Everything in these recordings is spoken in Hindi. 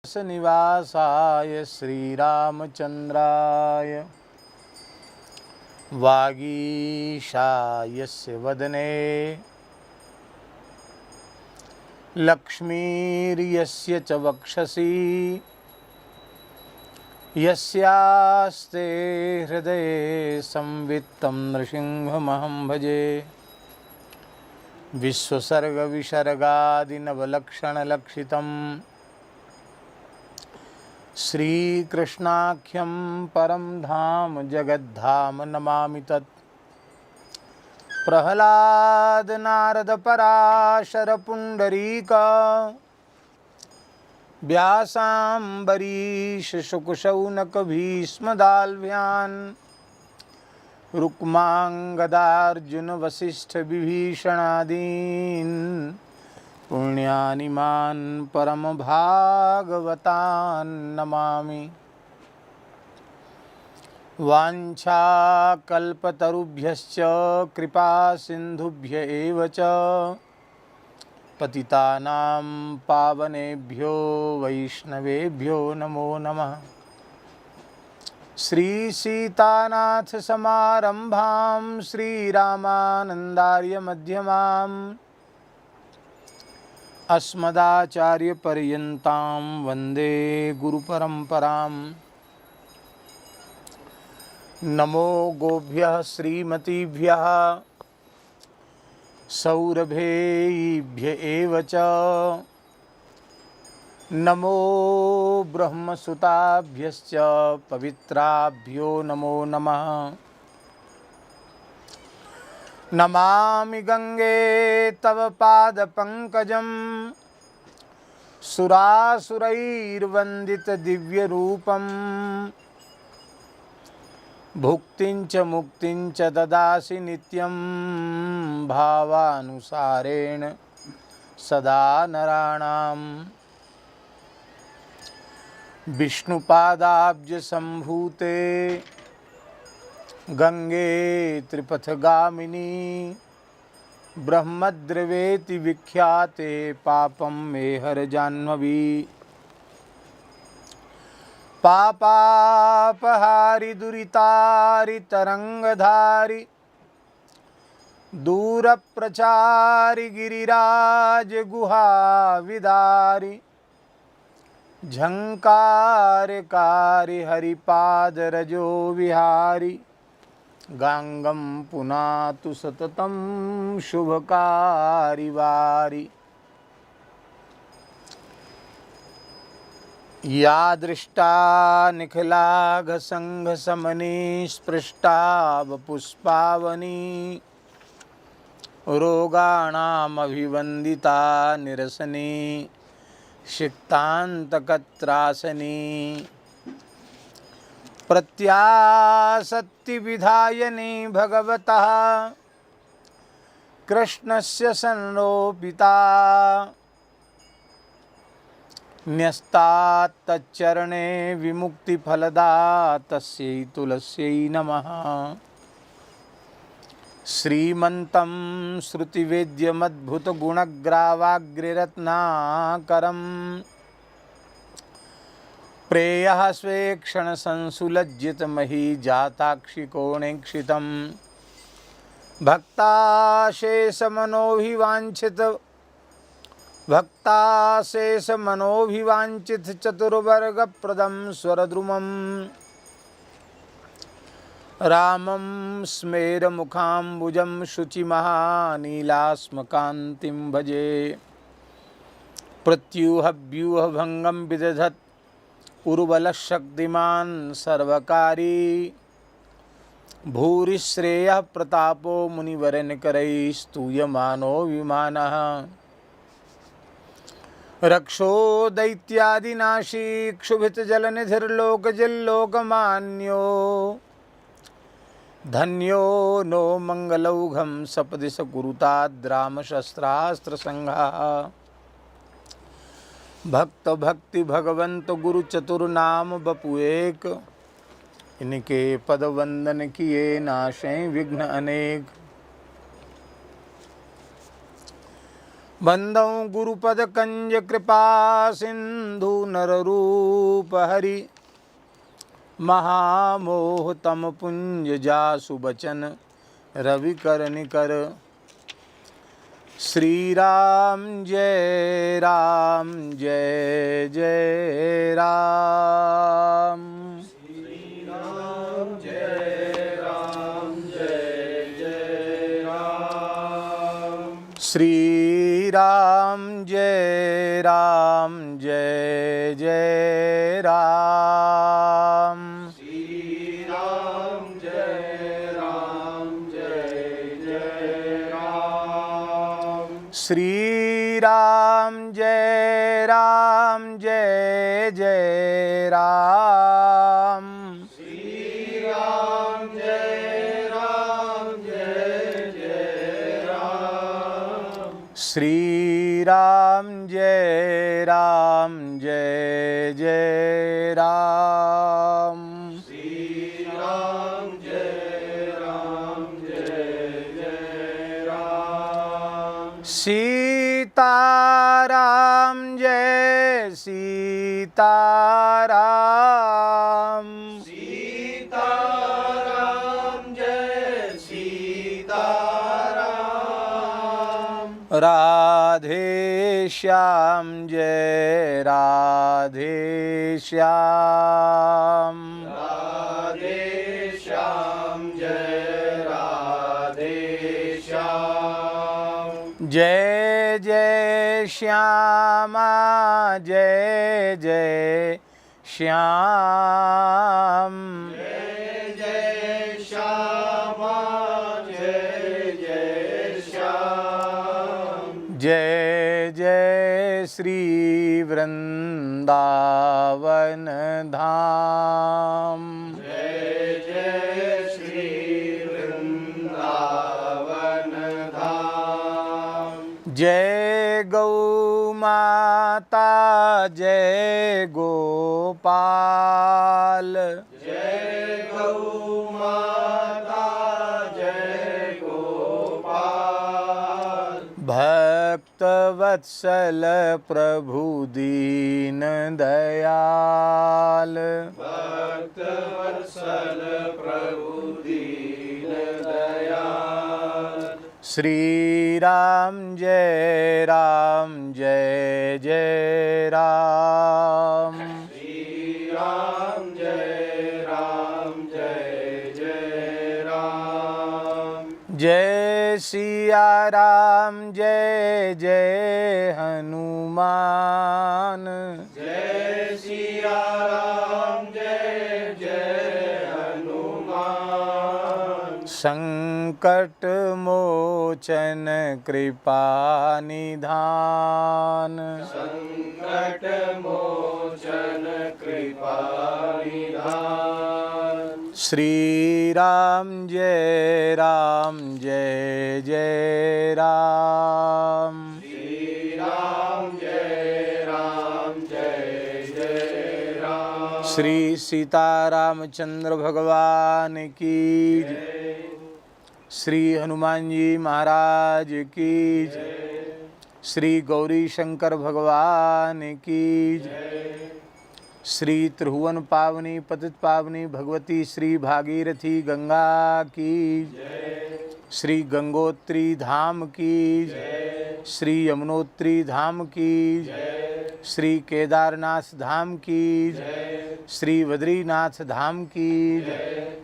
निवासाय श्रीरामचन्द्राय वागीशायस्य वदने लक्ष्मीर्यस्य च वक्षसि यस्यास्ते हृदये संवित्तं नृसिंहमहं भजे। विश्वसर्गविसर्गादिनवलक्षणलक्षितं श्रीकृष्णाख्यं परं धाम जगद्धाम नमामि तत्। प्रह्लाद नारद पराशर पुंडरीक व्यासाम्बरीश शुकशौनक भीष्मदाल्भ्यान् रुक्मांगदार्जुन वसिष्ठ विभीषणादीन् पुण्यानिमान् परम भागवतान् नमामि। वाञ्छाकल्पतरुभ्यश्च कृपा सिन्धुभ्य एव च पतितानां पावनेभ्यो वैष्णवेभ्यो नमो नमः। श्री सीतानाथ समारंभां श्रीरामानन्दार्य मध्यमाम् अस्मदाचार्य पर्यन्तां वन्दे गुरुपरम्पराम्। नमो गोभ्यः श्रीमतीभ्यः सौरभेभ्य एव च नमो ब्रह्मसुताभ्यश्च पवित्राभ्यो नमो नमः। नमामि गंगे तव पादपङ्कजं सुरासुरैर्वन्दित दिव्यरूपम् भुक्तिं च मुक्तिं च ददासि नित्यं भावानुसारेण सदा नराणाम्। विष्णुपादाब्ज संभूते गंगे त्रिपथगामिनी ब्रह्मद्रवेति विख्याते पापं मे हर जाह्नवी। पापापहारि दुरितारि तरंगधारि दूरप्रचारि गिरिराज गुहाविदारि झंकारकारी हरिपादरजो विहारी गांगम पुनातु सततं शुभकारी वारी। या दृष्टा निखिलाघ संघ समनी स्पृष्टा वपुष्पावनी रोगाणामभिवंदिता निरसनी शिक्तान्तकत्रासनी प्रत्यासत्ति विधायनी भगवतः कृष्णस्य संरोपिता न्यस्तात् तच्चरणे विमुक्तिफलदा तस्यै तुलस्यै नमः। श्रीमन्तं श्रुतिवेद्यमद्भुतगुणग्रावाग्र्यरत्नाकरं प्रेयः स्वेक्षणसंसुलज्जितमही जाताक्षिकोणेक्षितं भक्ताशेषमनोभिवाञ्छित चतुर्वर्गप्रदं स्वरद्रुमम् रामं स्मेरमुखाम्बुजं शुचिमहानीलास्मकान्तिं भजे। प्रत्यूहव्यूहभङ्गं विदधत् उर्वलशक्तिमान् सर्वकारी भूरिश्रेयः प्रतापो मुनिवरेण्यकरैः स्तूयमानो विमानः। रक्षो दैत्यादिनाशी क्षुभितजलनिधिर्लोकजिल्लोकमान्यो धन्यो नो मंगलौघं सपदि सकुरुताद्रामशस्त्रास्त्रसंघाः। भक्त भक्ति भगवंत गुरु चतुर्नाम बपु एक इनके पद वंदन किए नाशें विघ्न अनेक। बंदौ गुरुपद कंज कृपा सिंधु नररूप हरि महामोह तम पुंज जासु बचन रवि कर निकर। श्री राम जय जय राम। श्री राम जय जय राम। श्री राम जय जय राम। श्री राम जय जय राम। श्री राम जय जय राम। श्री राम जय जय राम। श्री राम जय जय राम। श्री राम जय जय राम। सीताराम जय सीताराम। सीताराम जय सीताराम। राधे श्याम जय श्याम। राधे श्याम जय श्याम। जय जय श्यामा जय जय श्याम। जय जय श्यामा जय जय श्याम। जय जय श्री वृंदावन धाम। जय जय श्री वृंदावन धाम। जय गौ माता जय गोपाल। जय गौ माता जय गोपाल। भक्त वत्सल प्रभु दीन दयाल। भक्त वत्सल प्रभु दीन दयाल। श्री राम जय जय राम। श्री राम जय जय राम। जय सिया राम जय जय हनुमान। जय सिया राम जय जय हनुमान। संकट मोचन कृपा निधान। संकट मोचन कृपा निधान। श्री राम जय जय राम। श्री राम जय जय राम। श्री सीतारामचंद्र भगवान की जय। श्री हनुमान जी महाराज की जय। श्री गौरी शंकर भगवान की जय। श्री त्रिभुवन पावनी पतित पावनी भगवती श्री भागीरथी गंगा की जय। श्री गंगोत्री धाम की जय। श्री यमुनोत्री धाम की जय। श्री केदारनाथ धाम की जय। श्री बद्रीनाथ धाम की जय।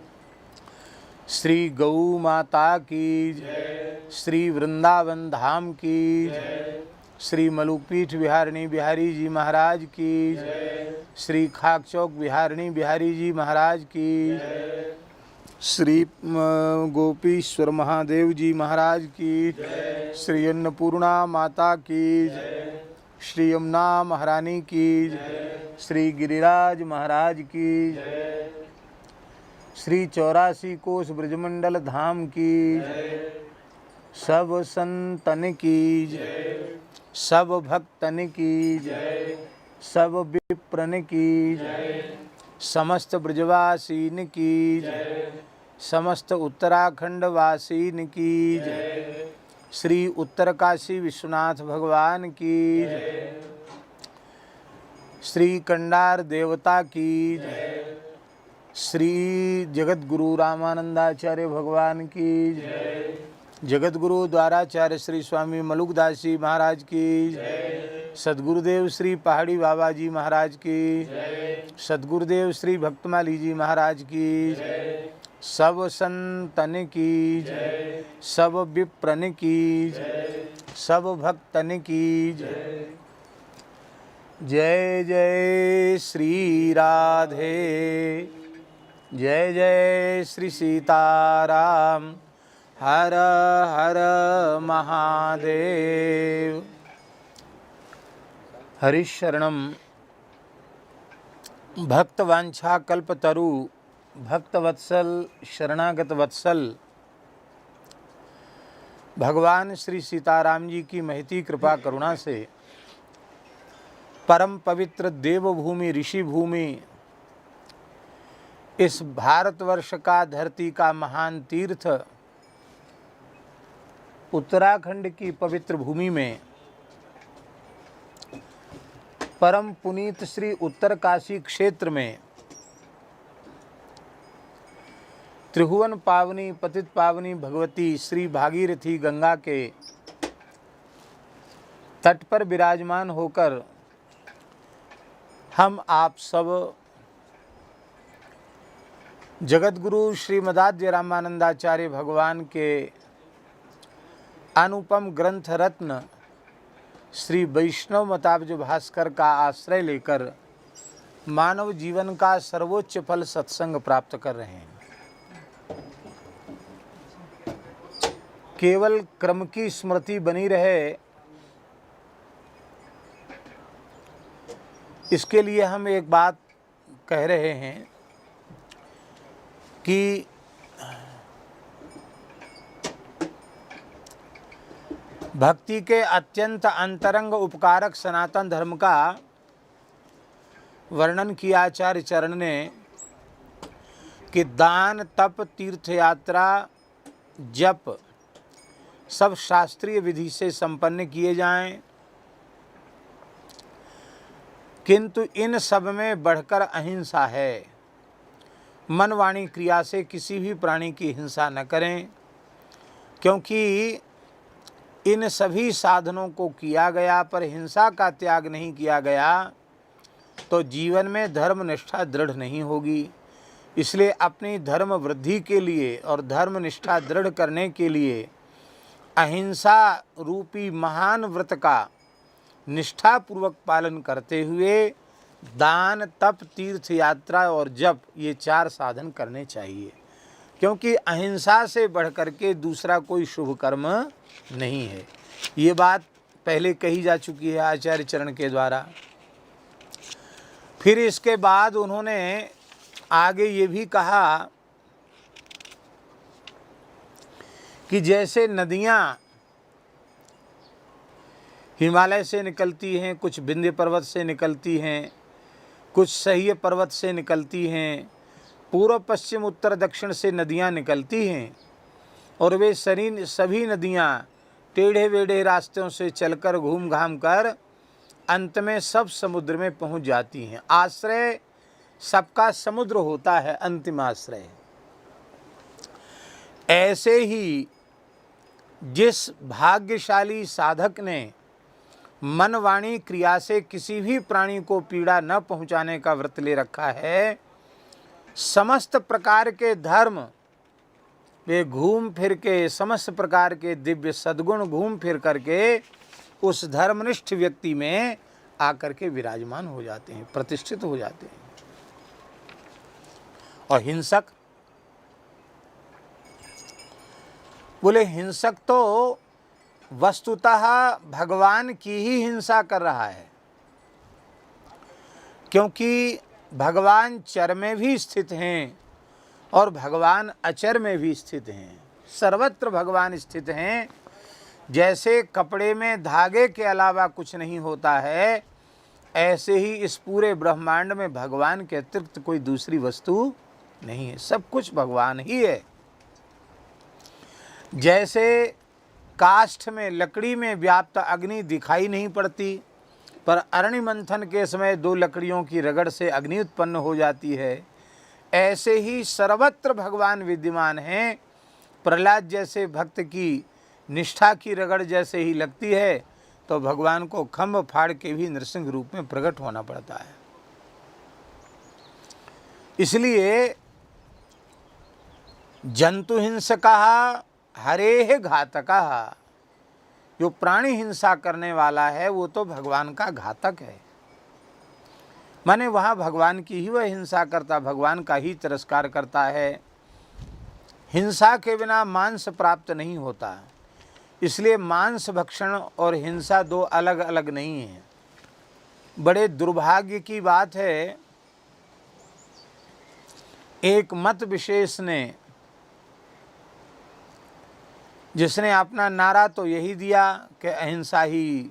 श्री गौ माता की जय। श्री वृंदावन धाम की जय। श्री मलुकपीठ बिहारिणी बिहारी जी महाराज की जय। श्री खाक चौक बिहारिणी बिहारी जी महाराज की जय। श्री गोपीश्वर महादेव जी महाराज की जय। श्री अन्नपूर्णा माता की जय। श्री यमुना महारानी की जय। श्री गिरिराज महाराज की जय। श्री 84 कोस ब्रजमंडल धाम की जय। सब संतन की जय। सब भक्तन की जय। सब विप्रन की जय। समस्त ब्रजवासीन की जय। समस्त उत्तराखंड वासीन की जय। श्री उत्तर काशी विश्वनाथ भगवान की जय। श्री कंडार देवता की जय। श्री जगत गुरु रामानंदाचार्य भगवान की जय। जगत गुरु द्वाराचार्य श्री स्वामी मलुकदास जी महाराज की जय। सद्गुरुदेव श्री पहाड़ी बाबा जी महाराज की जय। सद्गुरुदेव श्री भक्तमाली जी महाराज की जय। सब संतन की जय। सब विप्रन की जय। सब भक्तन की जय। जय जय श्री राधे, जय जय श्री सीताराम, हर हर महादेव। हरिशरणम भक्तवांछा कल्पतरु भक्तवत्सल शरणागत वत्सल भगवान श्री सीताराम जी की महती कृपा करुणा से परम पवित्र देवभूमि ऋषि भूमि, इस भारतवर्ष का धरती का महान तीर्थ उत्तराखंड की पवित्र भूमि में परम पुनीत श्री उत्तर काशी क्षेत्र में त्रिभुवन पावनी पतित पावनी भगवती श्री भागीरथी गंगा के तट पर विराजमान होकर हम आप सब जगतगुरु श्रीमदाद्य रामानंदाचार्य भगवान के अनुपम ग्रंथ रत्न श्री वैष्णव मताब्ज भास्कर का आश्रय लेकर मानव जीवन का सर्वोच्च फल सत्संग प्राप्त कर रहे हैं। केवल क्रम की स्मृति बनी रहे, इसके लिए हम एक बात कह रहे हैं कि भक्ति के अत्यंत अंतरंग उपकारक सनातन धर्म का वर्णन किया आचार्य चरण ने कि दान तप तीर्थ यात्रा जप सब शास्त्रीय विधि से संपन्न किए जाएं, किंतु इन सब में बढ़कर अहिंसा है। मन वाणी क्रिया से किसी भी प्राणी की हिंसा न करें, क्योंकि इन सभी साधनों को किया गया पर हिंसा का त्याग नहीं किया गया तो जीवन में धर्म निष्ठा दृढ़ नहीं होगी। इसलिए अपनी धर्म वृद्धि के लिए और धर्म निष्ठा दृढ़ करने के लिए अहिंसा रूपी महान व्रत का निष्ठापूर्वक पालन करते हुए दान तप तीर्थ यात्रा और जप ये 4 साधन करने चाहिए, क्योंकि अहिंसा से बढ़कर के दूसरा कोई शुभ कर्म नहीं है। ये बात पहले कही जा चुकी है आचार्य चरण के द्वारा। फिर इसके बाद उन्होंने आगे ये भी कहा कि जैसे नदियाँ हिमालय से निकलती हैं, कुछ विंध्य पर्वत से निकलती हैं, कुछ सह्य पर्वत से निकलती हैं, पूर्व पश्चिम उत्तर दक्षिण से नदियाँ निकलती हैं और वे सभी नदियाँ टेढ़े वेढ़े रास्तों से चलकर घूम घाम कर अंत में सब समुद्र में पहुँच जाती हैं। आश्रय सबका समुद्र होता है, अंतिम आश्रय। ऐसे ही जिस भाग्यशाली साधक ने मन वाणी क्रिया से किसी भी प्राणी को पीड़ा न पहुंचाने का व्रत ले रखा है, समस्त प्रकार के धर्म वे घूम फिर के, समस्त प्रकार के दिव्य सद्गुण घूम फिर करके उस धर्मनिष्ठ व्यक्ति में आकर के विराजमान हो जाते हैं, प्रतिष्ठित हो जाते हैं। और हिंसक, बोले हिंसक तो वस्तुतः भगवान की ही हिंसा कर रहा है, क्योंकि भगवान चर में भी स्थित हैं और भगवान अचर में भी स्थित हैं। सर्वत्र भगवान स्थित हैं। जैसे कपड़े में धागे के अलावा कुछ नहीं होता है, ऐसे ही इस पूरे ब्रह्मांड में भगवान के अतिरिक्त कोई दूसरी वस्तु नहीं है, सब कुछ भगवान ही है। जैसे काष्ठ में, लकड़ी में व्याप्त अग्नि दिखाई नहीं पड़ती, पर अरणि मंथन के समय 2 लकड़ियों की रगड़ से अग्नि उत्पन्न हो जाती है। ऐसे ही सर्वत्र भगवान विद्यमान हैं। प्रहलाद जैसे भक्त की निष्ठा की रगड़ जैसे ही लगती है तो भगवान को खम्भ फाड़ के भी नृसिंह रूप में प्रकट होना पड़ता है। इसलिए जंतु हिंसकः हरेः घातकः, जो प्राणी हिंसा करने वाला है वो तो भगवान का घातक है। माने वहाँ भगवान की ही वह हिंसा करता, भगवान का ही तिरस्कार करता है। हिंसा के बिना मांस प्राप्त नहीं होता, इसलिए मांस भक्षण और हिंसा 2 अलग अलग नहीं हैं। बड़े दुर्भाग्य की बात है, एक मत विशेष ने, जिसने अपना नारा तो यही दिया कि अहिंसा ही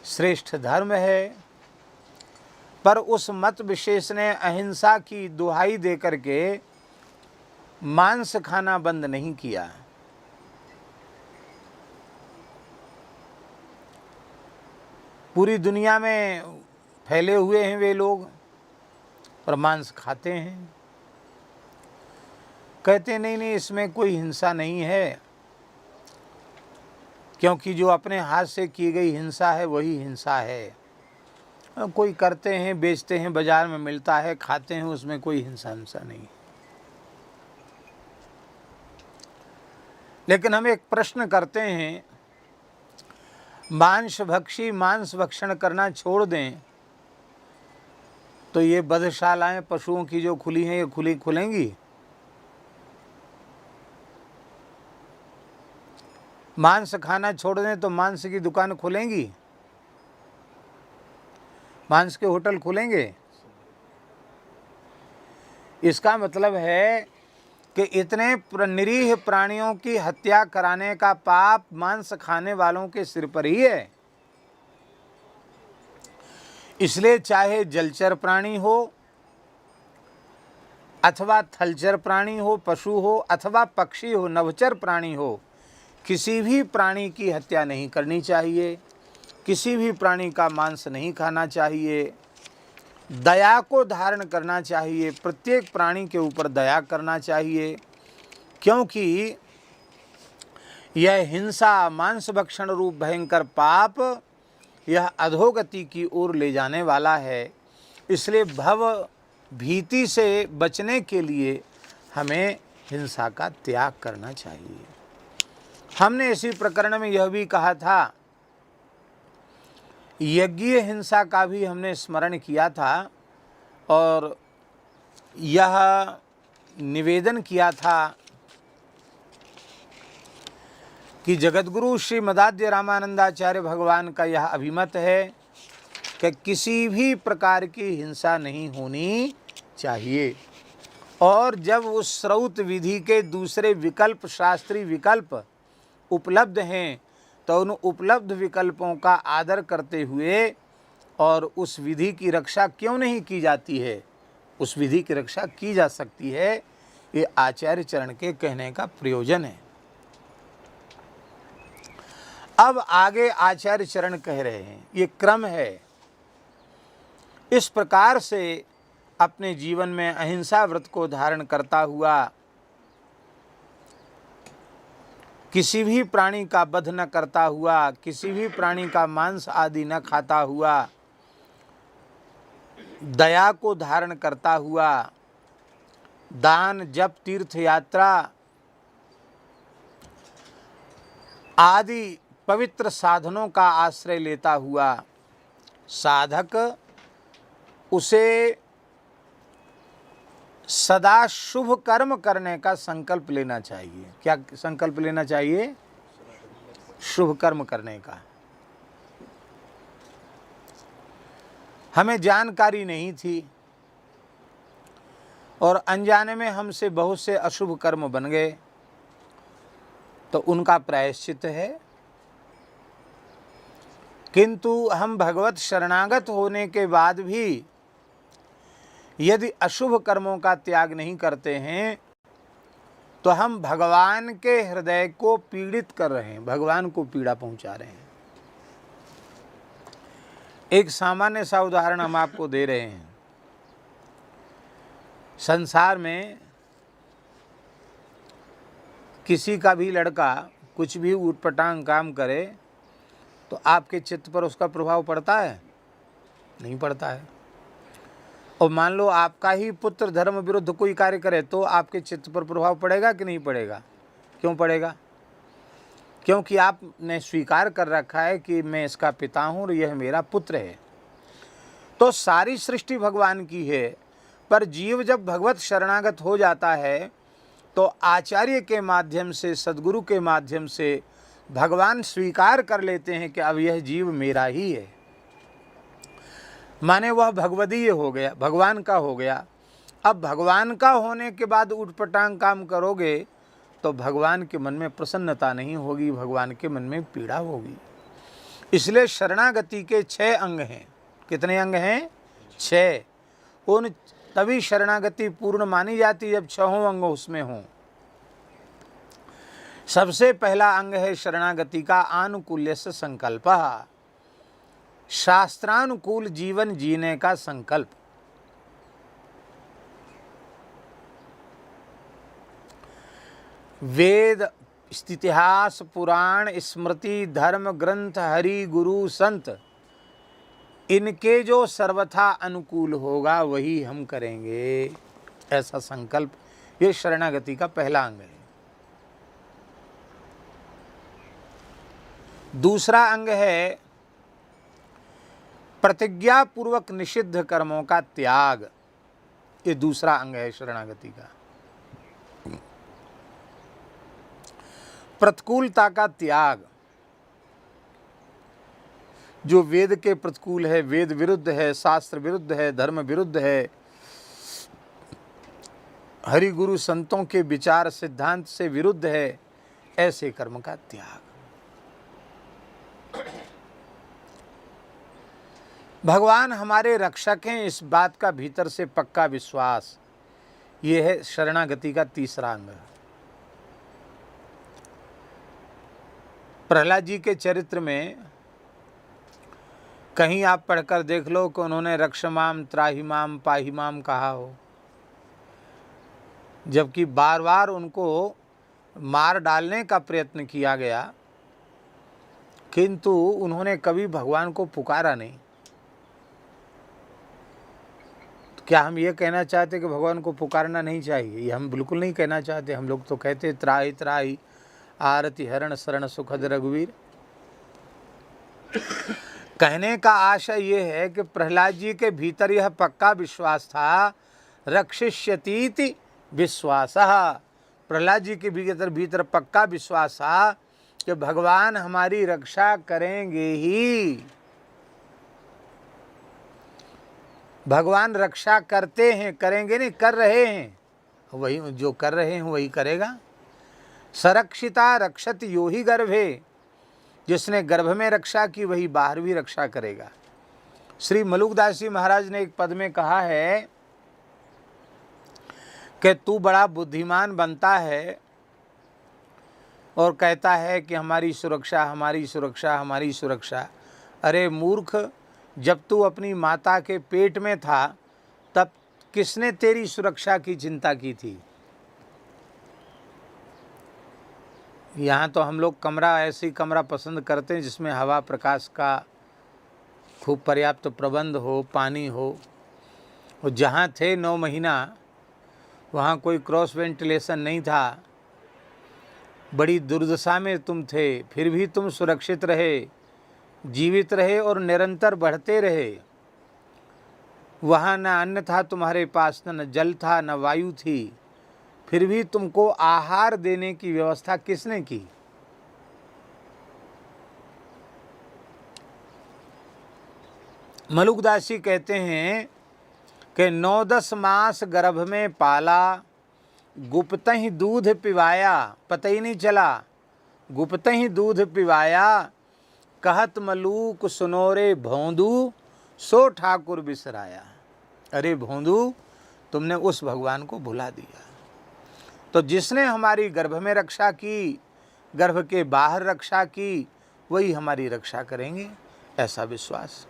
श्रेष्ठ धर्म है, पर उस मत विशेष ने अहिंसा की दुहाई दे करके मांस खाना बंद नहीं किया। पूरी दुनिया में फैले हुए हैं वे लोग, पर मांस खाते हैं। कहते नहीं इसमें कोई हिंसा नहीं है, क्योंकि जो अपने हाथ से की गई हिंसा है वही हिंसा है। कोई करते हैं, बेचते हैं, बाजार में मिलता है, खाते हैं, उसमें कोई हिंसा नहीं। लेकिन हम एक प्रश्न करते हैं, मांसभक्षी मांस भक्षण करना छोड़ दें तो ये बधशालाएं पशुओं की जो खुली हैं ये खुलेंगी? मांस खाना छोड़ दें तो मांस की दुकान खुलेंगी? मांस के होटल खुलेंगे? इसका मतलब है कि इतने निरीह प्राणियों की हत्या कराने का पाप मांस खाने वालों के सिर पर ही है। इसलिए चाहे जलचर प्राणी हो अथवा थलचर प्राणी हो, पशु हो अथवा पक्षी हो, नभचर प्राणी हो, किसी भी प्राणी की हत्या नहीं करनी चाहिए, किसी भी प्राणी का मांस नहीं खाना चाहिए। दया को धारण करना चाहिए, प्रत्येक प्राणी के ऊपर दया करना चाहिए, क्योंकि यह हिंसा, मांस भक्षण रूप भयंकर पाप यह अधोगति की ओर ले जाने वाला है। इसलिए भव भीति से बचने के लिए हमें हिंसा का त्याग करना चाहिए। हमने इसी प्रकरण में यह भी कहा था, यज्ञीय हिंसा का भी हमने स्मरण किया था और यह निवेदन किया था कि जगतगुरु श्री मदाद्य रामानंदाचार्य भगवान का यह अभिमत है कि किसी भी प्रकार की हिंसा नहीं होनी चाहिए। और जब उस श्रौत विधि के दूसरे विकल्प, शास्त्रीय विकल्प उपलब्ध हैं तो उन उपलब्ध विकल्पों का आदर करते हुए और उस विधि की रक्षा क्यों नहीं की जाती है, उस विधि की रक्षा की जा सकती है। ये आचार्य चरण के कहने का प्रयोजन है। अब आगे आचार्य चरण कह रहे हैं, ये क्रम है। इस प्रकार से अपने जीवन में अहिंसा व्रत को धारण करता हुआ, किसी भी प्राणी का वध न करता हुआ, किसी भी प्राणी का मांस आदि न खाता हुआ, दया को धारण करता हुआ, दान, जप, तीर्थ यात्रा आदि पवित्र साधनों का आश्रय लेता हुआ साधक उसे सदा शुभ कर्म करने का संकल्प लेना चाहिए। क्या संकल्प लेना चाहिए? शुभ कर्म करने का। हमें जानकारी नहीं थी और अनजाने में हमसे बहुत से अशुभ कर्म बन गए, तो उनका प्रायश्चित है। किंतु हम भगवत शरणागत होने के बाद भी यदि अशुभ कर्मों का त्याग नहीं करते हैं तो हम भगवान के हृदय को पीड़ित कर रहे हैं, भगवान को पीड़ा पहुंचा रहे हैं। एक सामान्य सा उदाहरण हम आपको दे रहे हैं। संसार में किसी का भी लड़का कुछ भी ऊटपटांग काम करे तो आपके चित्त पर उसका प्रभाव पड़ता है? नहीं पड़ता है। और मान लो आपका ही पुत्र धर्म विरुद्ध कोई कार्य करे तो आपके चित्त पर प्रभाव पड़ेगा कि नहीं पड़ेगा? क्यों पड़ेगा? क्योंकि आपने स्वीकार कर रखा है कि मैं इसका पिता हूँ और यह मेरा पुत्र है। तो सारी सृष्टि भगवान की है, पर जीव जब भगवत शरणागत हो जाता है तो आचार्य के माध्यम से, सद्गुरु के माध्यम से भगवान स्वीकार कर लेते हैं कि अब यह जीव मेरा ही है। माने वह भगवदीय हो गया, भगवान का हो गया। अब भगवान का होने के बाद उटपटांग काम करोगे तो भगवान के मन में प्रसन्नता नहीं होगी, भगवान के मन में पीड़ा होगी। इसलिए शरणागति के 6 अंग हैं। कितने अंग हैं? 6। उन तभी शरणागति पूर्ण मानी जाती जब 6 अंग उसमें हों। सबसे पहला अंग है शरणागति का आनुकूल्यस्य संकल्पः, शास्त्रानुकूल जीवन जीने का संकल्प। वेद, इतिहास, पुराण, स्मृति, धर्म ग्रंथ, हरि, गुरु, संत, इनके जो सर्वथा अनुकूल होगा वही हम करेंगे, ऐसा संकल्प। ये शरणागति का पहला अंग है। दूसरा अंग है प्रतिज्ञा पूर्वक निषिद्ध कर्मों का त्याग। ये दूसरा अंग है शरणागति का। प्रतिकूलता का त्याग, जो वेद के प्रतिकूल है, वेद विरुद्ध है, शास्त्र विरुद्ध है, धर्म विरुद्ध है, हरि गुरु संतों के विचार सिद्धांत से विरुद्ध है, ऐसे कर्म का त्याग। भगवान हमारे रक्षक हैं, इस बात का भीतर से पक्का विश्वास। ये है शरणागति का तीसरा अंग। प्रहलाद जी के चरित्र में कहीं आप पढ़कर देख लो कि उन्होंने रक्षमाम त्राहिमाम पाहिमाम कहा हो, जबकि बार बार उनको मार डालने का प्रयत्न किया गया, किंतु उन्होंने कभी भगवान को पुकारा नहीं। तो क्या हम ये कहना चाहते कि भगवान को पुकारना नहीं चाहिए? ये हम बिल्कुल नहीं कहना चाहते। हम लोग तो कहते त्राहि त्राहि आरति हरण शरण सुखद रघुवीर। कहने का आशय ये है कि प्रहलाद जी के भीतर यह पक्का विश्वास था, रक्षिष्यतीति विश्वासः। प्रहलाद जी के भीतर पक्का विश्वास था कि भगवान हमारी रक्षा करेंगे ही। भगवान रक्षा करते हैं, करेंगे नहीं, कर रहे हैं। वही जो कर रहे हैं वही करेगा। सरक्षिता रक्षत यो ही गर्भे, जिसने गर्भ में रक्षा की वही बाहर भी रक्षा करेगा। श्री मलुकदास जी महाराज ने एक पद में कहा है कि तू बड़ा बुद्धिमान बनता है और कहता है कि हमारी सुरक्षा, हमारी सुरक्षा, हमारी सुरक्षा। अरे मूर्ख, जब तू अपनी माता के पेट में था तब किसने तेरी सुरक्षा की चिंता की थी? यहाँ तो हम लोग ऐसी कमरा पसंद करते हैं जिसमें हवा प्रकाश का खूब पर्याप्त प्रबंध हो, पानी हो। और जहाँ थे 9 महीना वहाँ कोई क्रॉस वेंटिलेशन नहीं था, बड़ी दुर्दशा में तुम थे, फिर भी तुम सुरक्षित रहे, जीवित रहे और निरंतर बढ़ते रहे। वहाँ न अन्न था तुम्हारे पास, न जल था, न वायु थी, फिर भी तुमको आहार देने की व्यवस्था किसने की? मलुकदास जी कहते हैं कि 9-10 मास गर्भ में पाला, गुप्त ही दूध पिवाया, पता ही नहीं चला, गुप्त ही दूध पिवाया, कहत मलूक सुनोरे भोंदू, सो ठाकुर बिसराया। अरे भोंदू, तुमने उस भगवान को भुला दिया। तो जिसने हमारी गर्भ में रक्षा की, गर्भ के बाहर रक्षा की, वही हमारी रक्षा करेंगे, ऐसा विश्वास।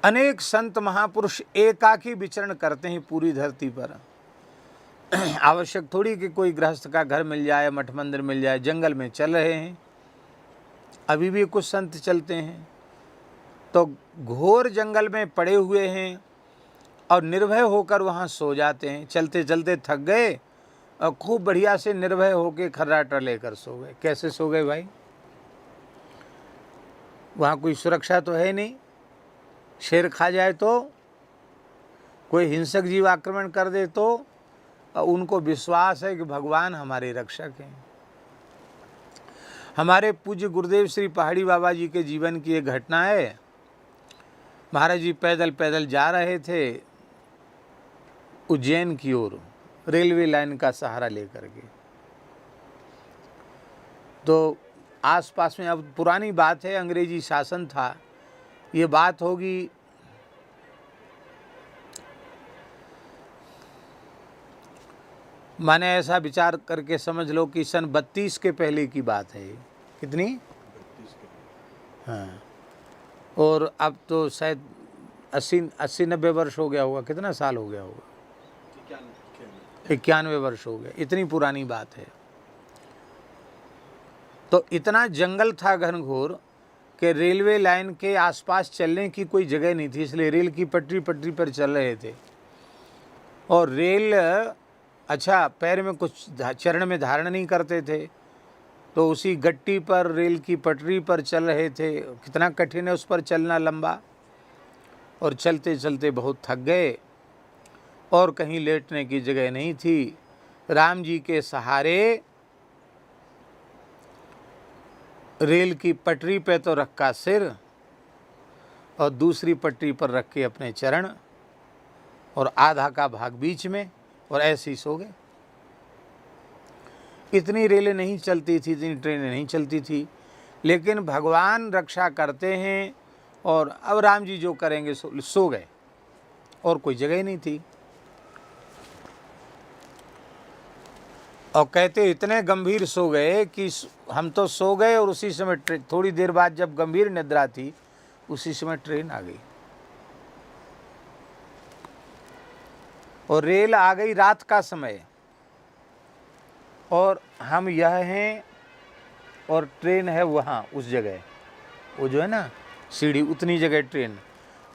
अनेक संत महापुरुष एकाकी विचरण करते हैं पूरी धरती पर। आवश्यक थोड़ी कि कोई गृहस्थ का घर मिल जाए, मठ मंदिर मिल जाए, जंगल में चल रहे हैं। अभी भी कुछ संत चलते हैं तो घोर जंगल में पड़े हुए हैं और निर्भय होकर वहाँ सो जाते हैं। चलते चलते थक गए और खूब बढ़िया से निर्भय होकर खर्राटा लेकर सो गए। कैसे सो गए भाई? वहाँ कोई सुरक्षा तो है नहीं, शेर खा जाए तो, कोई हिंसक जीव आक्रमण कर दे तो, उनको विश्वास है कि भगवान हमारे रक्षक हैं। हमारे पूज्य गुरुदेव श्री पहाड़ी बाबा जी के जीवन की एक घटना है। महाराज जी पैदल पैदल जा रहे थे उज्जैन की ओर, रेलवे लाइन का सहारा लेकर के। तो आसपास में, अब पुरानी बात है, अंग्रेजी शासन था, ये बात होगी माने ऐसा विचार करके समझ लो कि सन 32 के पहले की बात है। कितनी? 32 के। हाँ, और अब तो शायद 80-90 वर्ष हो गया होगा। कितना साल हो गया होगा? 91 वर्ष हो गया। इतनी पुरानी बात है। तो इतना जंगल था घनघोर कि रेलवे लाइन के आसपास चलने की कोई जगह नहीं थी, इसलिए रेल की पटरी पर चल रहे थे। और रेल, अच्छा, पैर में कुछ चरण में धारण नहीं करते थे, तो उसी गट्टी पर रेल की पटरी पर चल रहे थे। कितना कठिन है उस पर चलना लंबा। और चलते चलते बहुत थक गए और कहीं लेटने की जगह नहीं थी। राम जी के सहारे रेल की पटरी पे तो रखा सिर और दूसरी पटरी पर रख के अपने चरण और आधा का भाग बीच में, और ऐसे ही सो गए। इतनी रेलें नहीं चलती थी, इतनी ट्रेनें नहीं चलती थी, लेकिन भगवान रक्षा करते हैं और अब राम जी जो करेंगे सो गए, और कोई जगह ही नहीं थी। और कहते इतने गंभीर सो गए कि हम तो सो गए और उसी समय थोड़ी देर बाद जब गंभीर निद्रा थी, उसी समय ट्रेन आ गई और रेल आ गई रात का समय, और हम यह हैं और ट्रेन है वहाँ उस जगह, वो जो है ना सीढ़ी, उतनी जगह ट्रेन।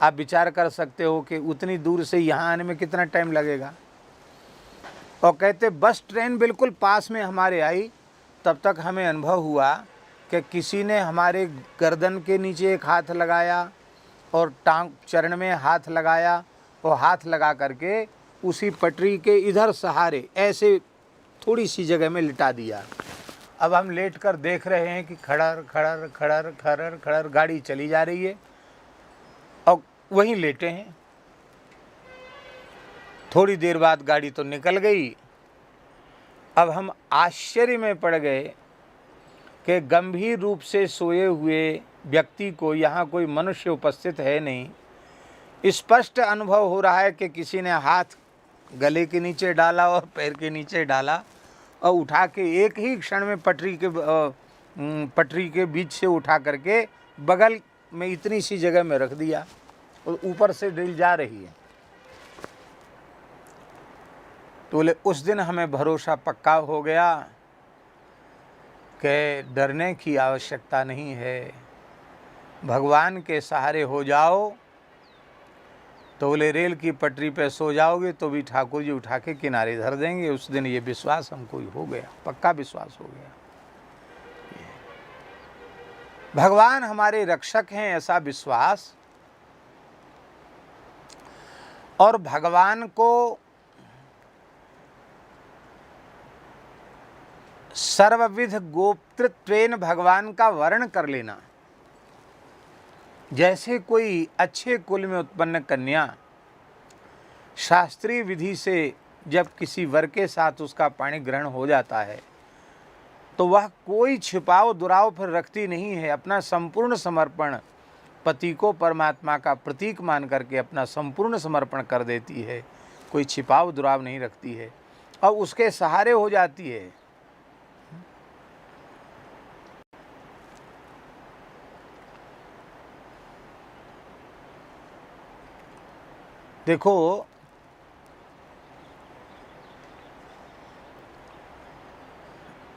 आप विचार कर सकते हो कि उतनी दूर से यहाँ आने में कितना टाइम लगेगा। और कहते बस ट्रेन बिल्कुल पास में हमारे आई, तब तक हमें अनुभव हुआ कि किसी ने हमारे गर्दन के नीचे एक हाथ लगाया और टांग चरण में हाथ लगाया, और हाथ लगा करके उसी पटरी के इधर सहारे ऐसे थोड़ी सी जगह में लिटा दिया। अब हम लेट कर देख रहे हैं कि खड़र खड़र खड़र खड़र खड़र गाड़ी चली जा रही है और वहीं लेटे हैं। थोड़ी देर बाद गाड़ी तो निकल गई। अब हम आश्चर्य में पड़ गए कि गंभीर रूप से सोए हुए व्यक्ति को यहाँ कोई मनुष्य उपस्थित है नहीं। स्पष्ट अनुभव हो रहा है कि किसी ने हाथ गले के नीचे डाला और पैर के नीचे डाला और उठा के एक ही क्षण में पटरी के बीच से उठा करके बगल में इतनी सी जगह में रख दिया, और ऊपर से रेल जा रही है। तो बोले उस दिन हमें भरोसा पक्का हो गया कि डरने की आवश्यकता नहीं है, भगवान के सहारे हो जाओ। तो बोले रेल की पटरी पे सो जाओगे तो भी ठाकुर जी उठा के किनारे धर देंगे। उस दिन ये विश्वास हमको हो गया, पक्का विश्वास हो गया, भगवान हमारे रक्षक हैं, ऐसा विश्वास। और भगवान को सर्वविध गोप्तत्वेन भगवान का वर्ण कर लेना। जैसे कोई अच्छे कुल में उत्पन्न कन्या शास्त्रीय विधि से जब किसी वर के साथ उसका पाणी ग्रहण हो जाता है तो वह कोई छिपाव दुराव फिर रखती नहीं है। अपना संपूर्ण समर्पण पति को परमात्मा का प्रतीक मान करके अपना संपूर्ण समर्पण कर देती है, कोई छिपाव दुराव नहीं रखती है। और उसके सहारे हो जाती है। देखो,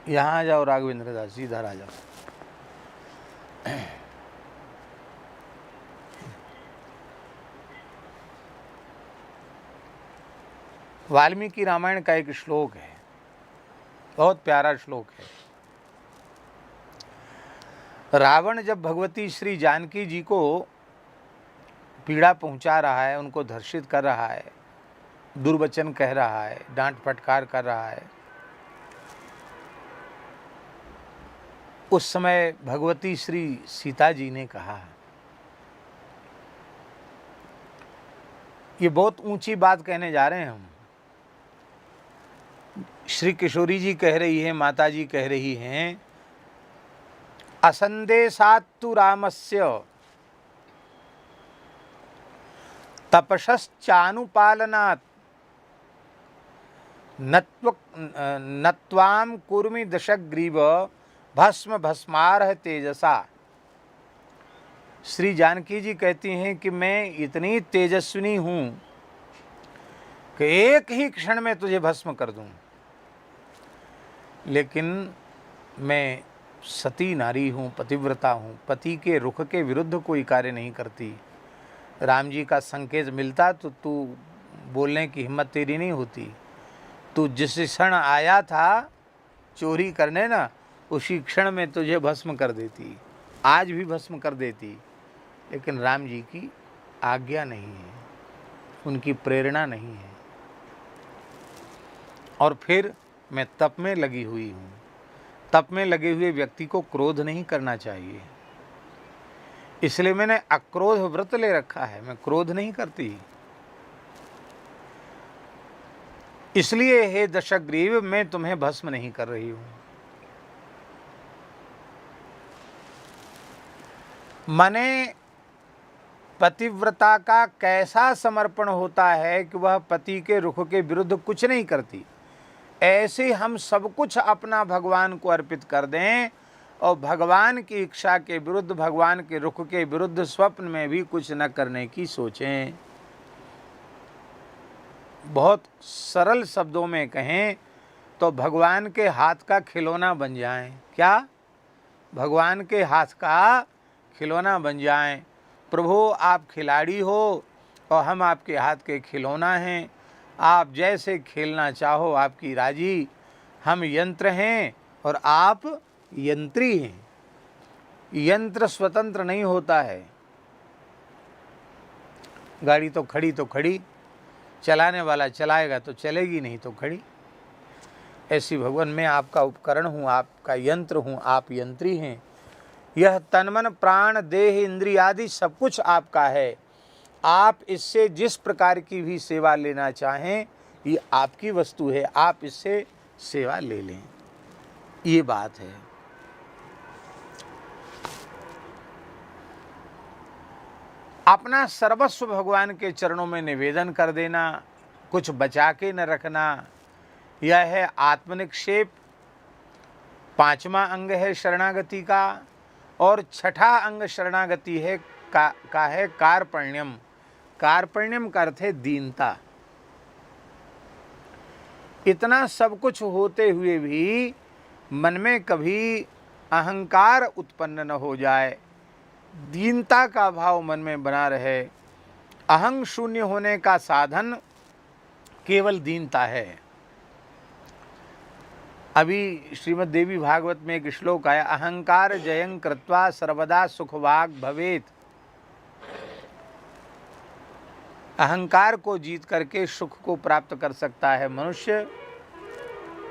यहाँ आ जाओ राघवेंद्र दास, इधर आ जाओ। वाल्मीकि रामायण का एक श्लोक है, बहुत प्यारा श्लोक है। रावण जब भगवती श्री जानकी जी को पीड़ा पहुंचा रहा है, उनको धर्षित कर रहा है, दुर्वचन कह रहा है, डांट फटकार कर रहा है, उस समय भगवती श्री सीता जी ने कहा, ये बहुत ऊंची बात कहने जा रहे हैं हम। श्री किशोरी जी कह रही है, माता जी कह रही हैं, असंदेशात्तु रामस्य तपश्चानुपालनात् नत्वाम कुर्मि दशग्रीव भस्म भस्मारह तेजसा। श्री जानकी जी कहती हैं कि मैं इतनी तेजस्विनी हूँ कि एक ही क्षण में तुझे भस्म कर दूँ, लेकिन मैं सती नारी हूँ, पतिव्रता हूँ, पति के रुख के विरुद्ध कोई कार्य नहीं करती। राम जी का संकेत मिलता तो तू बोलने की हिम्मत तेरी नहीं होती। तू जिस क्षण आया था चोरी करने ना, उसी क्षण में तुझे भस्म कर देती, आज भी भस्म कर देती, लेकिन राम जी की आज्ञा नहीं है, उनकी प्रेरणा नहीं है। और फिर मैं तप में लगी हुई हूँ। तप में लगे हुए व्यक्ति को क्रोध नहीं करना चाहिए, इसलिए मैंने अक्रोध व्रत ले रखा है, मैं क्रोध नहीं करती। इसलिए हे दशग्रीव, मैं तुम्हें भस्म नहीं कर रही हूँ। माने पतिव्रता का कैसा समर्पण होता है कि वह पति के रुख के विरुद्ध कुछ नहीं करती। ऐसे हम सब कुछ अपना भगवान को अर्पित कर दें और भगवान की इच्छा के विरुद्ध, भगवान के रुख के विरुद्ध स्वप्न में भी कुछ न करने की सोचें। बहुत सरल शब्दों में कहें तो भगवान के हाथ का खिलौना बन जाएं। क्या? भगवान के हाथ का खिलौना बन जाएं। प्रभु आप खिलाड़ी हो और हम आपके हाथ के खिलौना हैं, आप जैसे खेलना चाहो आपकी राजी। हम यंत्र हैं और आप यंत्री हैं। यंत्र स्वतंत्र नहीं होता है। गाड़ी तो खड़ी, चलाने वाला चलाएगा तो चलेगी, नहीं तो खड़ी। ऐसी भगवान, मैं आपका उपकरण हूँ, आपका यंत्र हूँ, आप यंत्री हैं। यह तन मन प्राण देह इंद्रिय आदि सब कुछ आपका है। आप इससे जिस प्रकार की भी सेवा लेना चाहें, ये आपकी वस्तु है, आप इससे सेवा ले लें। ये बात है। अपना सर्वस्व भगवान के चरणों में निवेदन कर देना, कुछ बचा के न रखना, यह है आत्मनिक्षेप। 5वां अंग है शरणागति का, और 6ठा अंग शरणागति है का है कार्पण्यम। कार्पण्यम का अर्थ है दीनता। इतना सब कुछ होते हुए भी मन में कभी अहंकार उत्पन्न न हो जाए, दीनता का भाव मन में बना रहे। अहं शून्य होने का साधन केवल दीनता है। अभी श्रीमद् देवी भागवत में एक श्लोक आया, अहंकार जयं कृत्वा सर्वदा सुखभाग भवेत। अहंकार को जीत करके सुख को प्राप्त कर सकता है मनुष्य।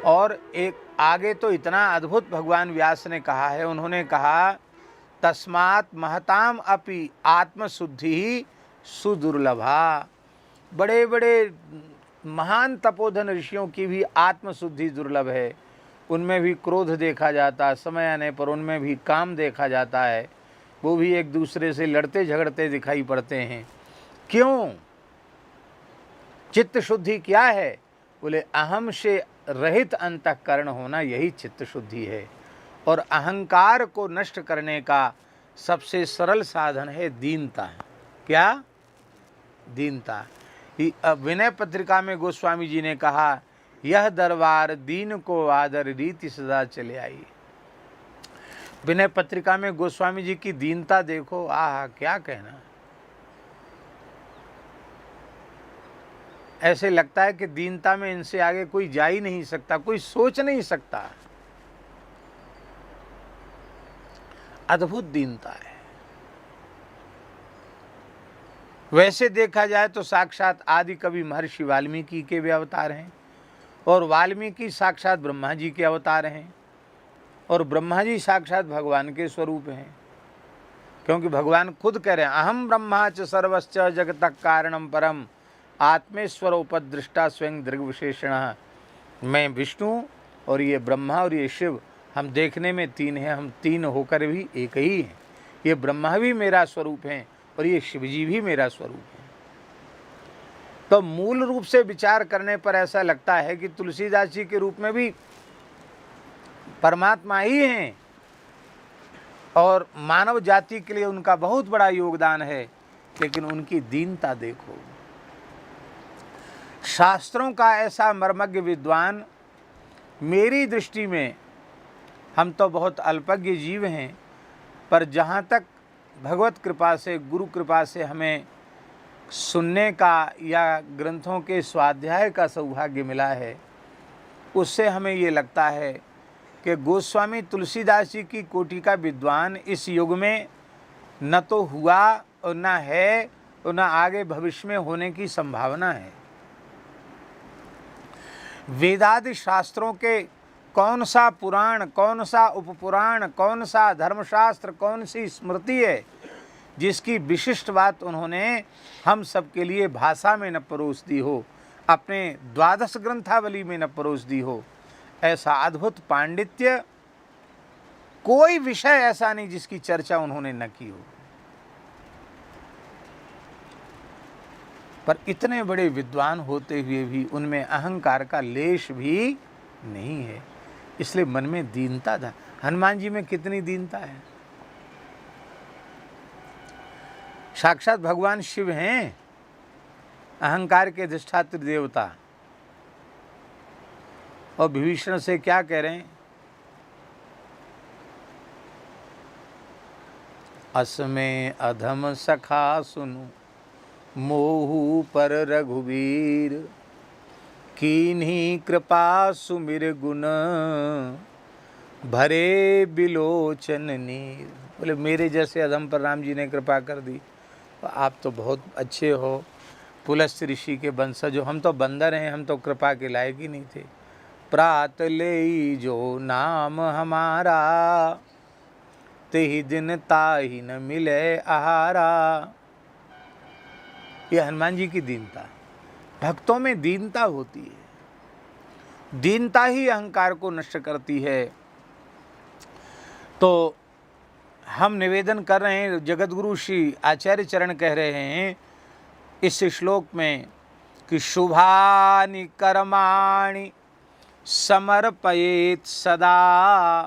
और एक आगे तो इतना अद्भुत भगवान व्यास ने कहा है, उन्होंने कहा तस्मात् महताम अपि आत्मशुद्धि ही सुदुर्लभा। बड़े बड़े महान तपोधन ऋषियों की भी आत्मशुद्धि दुर्लभ है। उनमें भी क्रोध देखा जाता है, समय आने पर उनमें भी काम देखा जाता है, वो भी एक दूसरे से लड़ते झगड़ते दिखाई पड़ते हैं। क्यों? चित्त शुद्धि क्या है? बोले अहम से रहित अंतःकरण होना यही चित्त शुद्धि है। और अहंकार को नष्ट करने का सबसे सरल साधन है दीनता। क्या? दीनता। विनय पत्रिका में गोस्वामी जी ने कहा, यह दरबार दीन को आदर रीति सदा चले आई। विनय पत्रिका में गोस्वामी जी की दीनता देखो, आह क्या कहना। ऐसे लगता है कि दीनता में इनसे आगे कोई जा ही नहीं सकता, कोई सोच नहीं सकता। अद्भुत दीनता है। वैसे देखा जाए तो साक्षात आदि कवि महर्षि वाल्मीकि के भी अवतार हैं, और वाल्मीकि साक्षात ब्रह्मा जी के अवतार हैं, और ब्रह्मा जी साक्षात भगवान के स्वरूप हैं। क्योंकि भगवान खुद कह रहे हैं, अहम ब्रह्मा च सर्वश्च जगतः कारणम परम आत्मेश्वर उपदृष्टा स्वयं दृग विशेषण। मैं विष्णु और ये ब्रह्मा और ये शिव, हम देखने में तीन हैं, हम तीन होकर भी एक ही हैं। ये ब्रह्मा भी मेरा स्वरूप हैं और ये शिव जी भी मेरा स्वरूप है। तो मूल रूप से विचार करने पर ऐसा लगता है कि तुलसीदास जी के रूप में भी परमात्मा ही हैं, और मानव जाति के लिए उनका बहुत बड़ा योगदान है। लेकिन उनकी दीनता देखो। शास्त्रों का ऐसा मर्मज्ञ विद्वान, मेरी दृष्टि में हम तो बहुत अल्पज्ञ जीव हैं, पर जहाँ तक भगवत कृपा से, गुरु कृपा से हमें सुनने का या ग्रंथों के स्वाध्याय का सौभाग्य मिला है, उससे हमें ये लगता है कि गोस्वामी तुलसीदास जी की कोटि का विद्वान इस युग में न तो हुआ और न है और न आगे भविष्य में होने की संभावना है। वेदादि शास्त्रों के कौन सा पुराण, कौन सा उपपुराण, कौन सा धर्मशास्त्र, कौन सी स्मृति है जिसकी विशिष्ट बात उन्होंने हम सब के लिए भाषा में न परोस दी हो, अपने द्वादश ग्रंथावली में न परोस दी हो। ऐसा अद्भुत पांडित्य कोई विषय ऐसा नहीं जिसकी चर्चा उन्होंने न की हो। पर इतने बड़े विद्वान होते हुए भी उनमें अहंकार का लेश भी नहीं है, इसलिए मन में दीनता था। हनुमान जी में कितनी दीनता है। साक्षात भगवान शिव हैं, अहंकार के अधिष्ठात्री देवता, और विभीषण से क्या कह रहे हैं, असमें अधम सखा सुनु मोहु पर रघुवीर कीन्ही कृपा सुमिर गुण भरे बिलोचन नीर। बोले मेरे जैसे अधम पर राम जी ने कृपा कर दी, तो आप तो बहुत अच्छे हो, पुलस्त्य ऋषि के वंशज हो, हम तो बंदर हैं, हम तो कृपा के लायक ही नहीं थे। प्रात ले जो नाम हमारा तेहि दिन ताहि न मिले आहारा। ये हनुमान जी की दीनता। भक्तों में दीनता होती है, दीनता ही अहंकार को नष्ट करती है। तो हम निवेदन कर रहे हैं, जगतगुरु श्री आचार्य चरण कह रहे हैं इस श्लोक में कि शुभानि कर्माणि समर्पयेत् सदा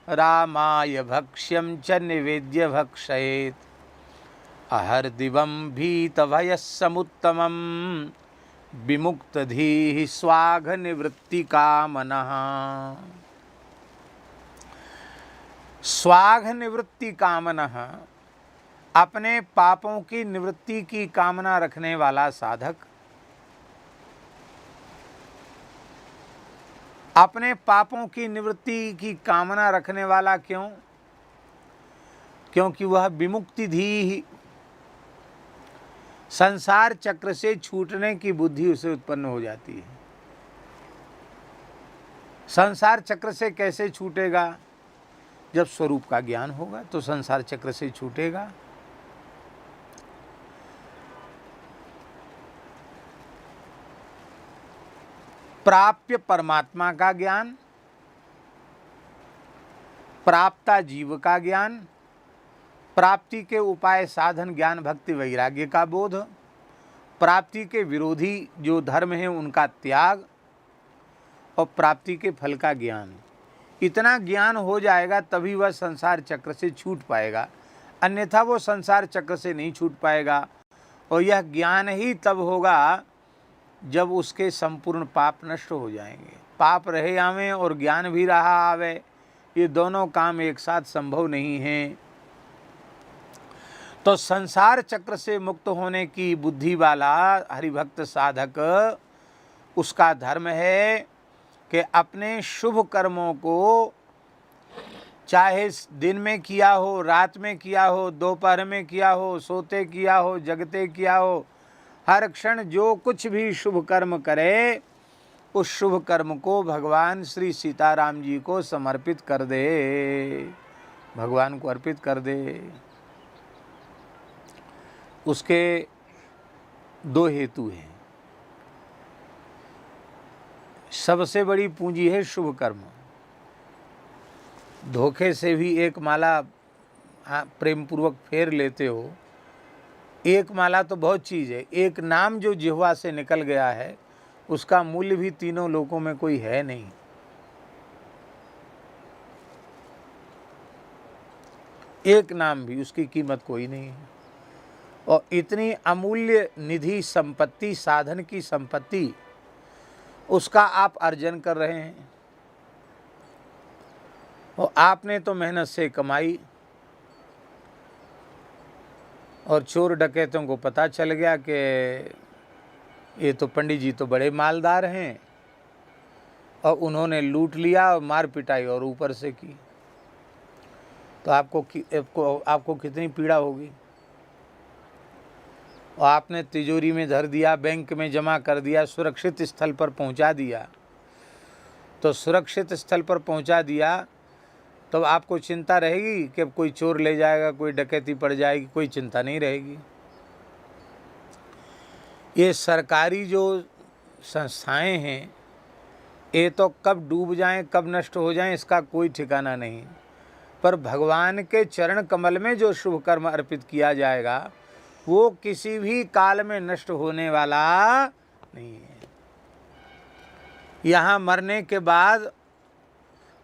रामाय भक्ष्यं च निवेद्य भक्षयेत् अहर दिवं भीत भय समुत्तमं विमुक्त धीः स्वाघ निवृत्ति कामनः। स्वाघ निवृत्ति कामनः, अपने पापों की निवृत्ति की कामना रखने वाला साधक, अपने पापों की निवृत्ति की कामना रखने वाला क्यों? क्योंकि वह विमुक्ति धी, संसार चक्र से छूटने की बुद्धि उसे उत्पन्न हो जाती है। संसार चक्र से कैसे छूटेगा? जब स्वरूप का ज्ञान होगा तो संसार चक्र से छूटेगा। प्राप्य परमात्मा का ज्ञान, प्राप्ता जीव का ज्ञान, प्राप्ति के उपाय साधन ज्ञान भक्ति वैराग्य का बोध, प्राप्ति के विरोधी जो धर्म है उनका त्याग, और प्राप्ति के फल का ज्ञान। इतना ज्ञान हो जाएगा तभी वह संसार चक्र से छूट पाएगा, अन्यथा वो संसार चक्र से नहीं छूट पाएगा। और यह ज्ञान ही तब होगा जब उसके संपूर्ण पाप नष्ट हो जाएंगे। पाप रहे आवे और ज्ञान भी रहा आवे, ये दोनों काम एक साथ संभव नहीं है। तो संसार चक्र से मुक्त होने की बुद्धि वाला हरिभक्त साधक, उसका धर्म है कि अपने शुभ कर्मों को चाहे दिन में किया हो, रात में किया हो, दोपहर में किया हो, सोते किया हो, जगते किया हो, हर क्षण जो कुछ भी शुभ कर्म करे उस शुभ कर्म को भगवान श्री सीताराम जी को समर्पित कर दे, भगवान को अर्पित कर दे। उसके दो हेतु हैं। सबसे बड़ी पूंजी है शुभ कर्म। धोखे से भी एक माला प्रेम पूर्वक फेर लेते हो, एक माला तो बहुत चीज़ है, एक नाम जो जिह्वा से निकल गया है उसका मूल्य भी तीनों लोकों में कोई है नहीं। एक नाम भी, उसकी कीमत कोई नहीं है। और इतनी अमूल्य निधि संपत्ति, साधन की संपत्ति, उसका आप अर्जन कर रहे हैं और आपने तो मेहनत से कमाई और चोर डकैतों को पता चल गया कि ये तो पंडित जी तो बड़े मालदार हैं, और उन्होंने लूट लिया और मार पिटाई और ऊपर से की, तो आपको कितनी पीड़ा होगी। और आपने तिजोरी में धर दिया, बैंक में जमा कर दिया, सुरक्षित स्थल पर पहुंचा दिया। तो सुरक्षित स्थल पर पहुंचा दिया तो आपको चिंता रहेगी कि कोई चोर ले जाएगा, कोई डकैती पड़ जाएगी, कोई चिंता नहीं रहेगी। ये सरकारी जो संस्थाएं हैं, ये तो कब डूब जाएं, कब नष्ट हो जाएं, इसका कोई ठिकाना नहीं। पर भगवान के चरण कमल में जो शुभ कर्म अर्पित किया जाएगा वो किसी भी काल में नष्ट होने वाला नहीं है। यहाँ मरने के बाद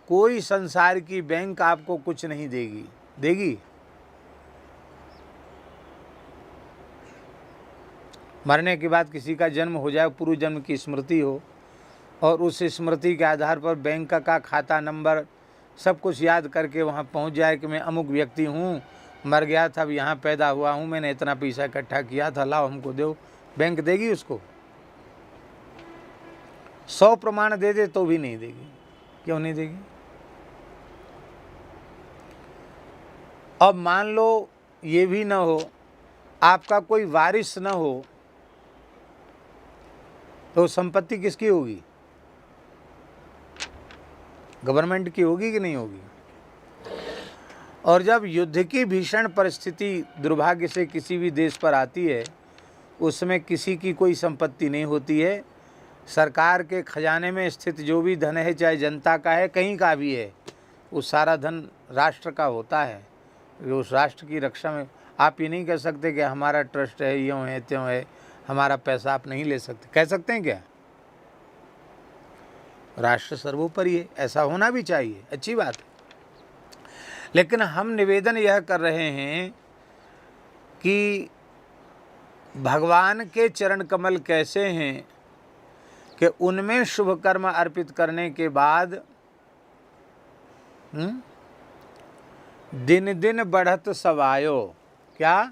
कोई संसार की बैंक आपको कुछ नहीं देगी। मरने के बाद किसी का जन्म हो जाए, पूर्व जन्म की स्मृति हो, और उस स्मृति के आधार पर बैंक का खाता नंबर सब कुछ याद करके वहाँ पहुँच जाए कि मैं अमुक व्यक्ति हूँ, मर गया था, अब यहाँ पैदा हुआ हूँ, मैंने इतना पैसा इकट्ठा किया था, लाओ हमको दो। बैंक देगी उसको? 100 प्रमाण दे दे तो भी नहीं देगी। क्यों नहीं देगी? अब मान लो ये भी ना हो, आपका कोई वारिस ना हो, तो संपत्ति किसकी होगी? गवर्नमेंट की होगी कि नहीं होगी? और जब युद्ध की भीषण परिस्थिति दुर्भाग्य से किसी भी देश पर आती है, उसमें किसी की कोई संपत्ति नहीं होती है। सरकार के खजाने में स्थित जो भी धन है, चाहे जनता का है, कहीं का भी है, वो सारा धन राष्ट्र का होता है। उस राष्ट्र की रक्षा में आप ये नहीं कह सकते कि हमारा ट्रस्ट है, यूँ है, त्यों है, हमारा पैसा आप नहीं ले सकते। कह सकते हैं क्या? राष्ट्र सर्वोपरि है, ऐसा होना भी चाहिए, अच्छी बात है। लेकिन हम निवेदन यह कर रहे हैं कि भगवान के चरण कमल कैसे हैं कि उनमें शुभ कर्म अर्पित करने के बाद दिन दिन बढ़त सवायो। क्या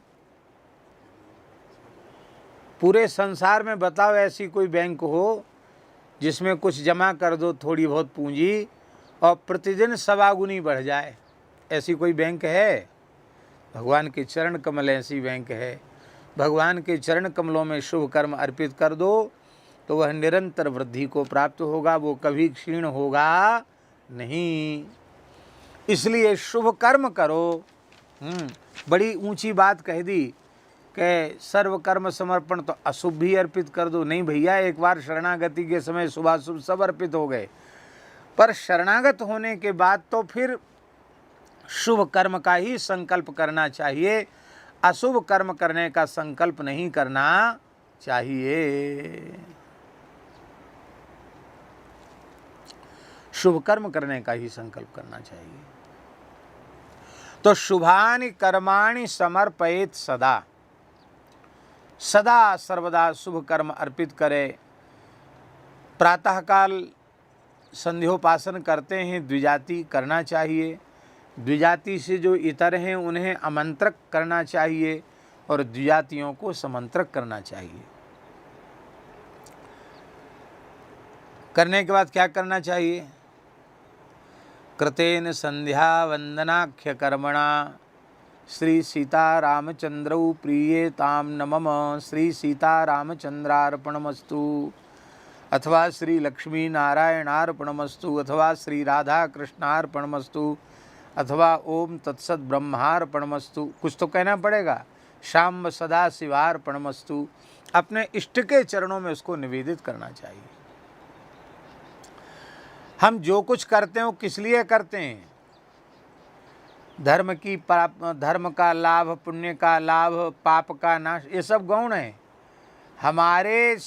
पूरे संसार में बताओ ऐसी कोई बैंक हो जिसमें कुछ जमा कर दो, थोड़ी बहुत पूंजी, और प्रतिदिन 1.25 गुनी बढ़ जाए? ऐसी कोई बैंक है? भगवान के चरण कमल ऐसी बैंक है। भगवान के चरण कमलों में शुभ कर्म अर्पित कर दो तो वह निरंतर वृद्धि को प्राप्त होगा, वो कभी क्षीण होगा नहीं। इसलिए शुभ कर्म करो। बड़ी ऊंची बात कह दी कि सर्व कर्म समर्पण, तो अशुभ भी अर्पित कर दो। नहीं भैया, एक बार शरणागति के समय शुभाशुभ सब अर्पित हो गए, पर शरणागत होने के बाद तो फिर शुभ कर्म का ही संकल्प करना चाहिए, अशुभ कर्म करने का संकल्प नहीं करना चाहिए। शुभ कर्म करने का ही संकल्प करना चाहिए। तो शुभानि कर्माणि समर्पयेत सदा, सदा सर्वदा शुभ कर्म अर्पित करे। प्रातःकाल संध्योपासन करते हैं, द्विजाति करना चाहिए। द्विजाति से जो इतर हैं उन्हें आमंत्रक करना चाहिए और द्विजातियों को समंत्रक करना चाहिए। करने के बाद क्या करना चाहिए? कृतेन संध्या वंदनाख्य कर्मणा श्री सीतारामचंद्रौ प्रीयेताम नमम श्री सीतारामचंद्रार्पणमस्तु, अथवा श्री लक्ष्मी नारायणार्पणमस्तु, अथवा श्री राधा कृष्णार्पणमस्तु, अथवा ओम तत्सत ब्रह्मार्पणमस्तु। कुछ तो कहना पड़ेगा। शाम सदा शिवार्पणमस्तु। अपने इष्ट के चरणों में उसको निवेदित करना चाहिए। हम जो कुछ करते हैं वो किस लिए करते हैं? धर्म का लाभ, पुण्य का लाभ, पाप का नाश, ये सब गौण है। हमारे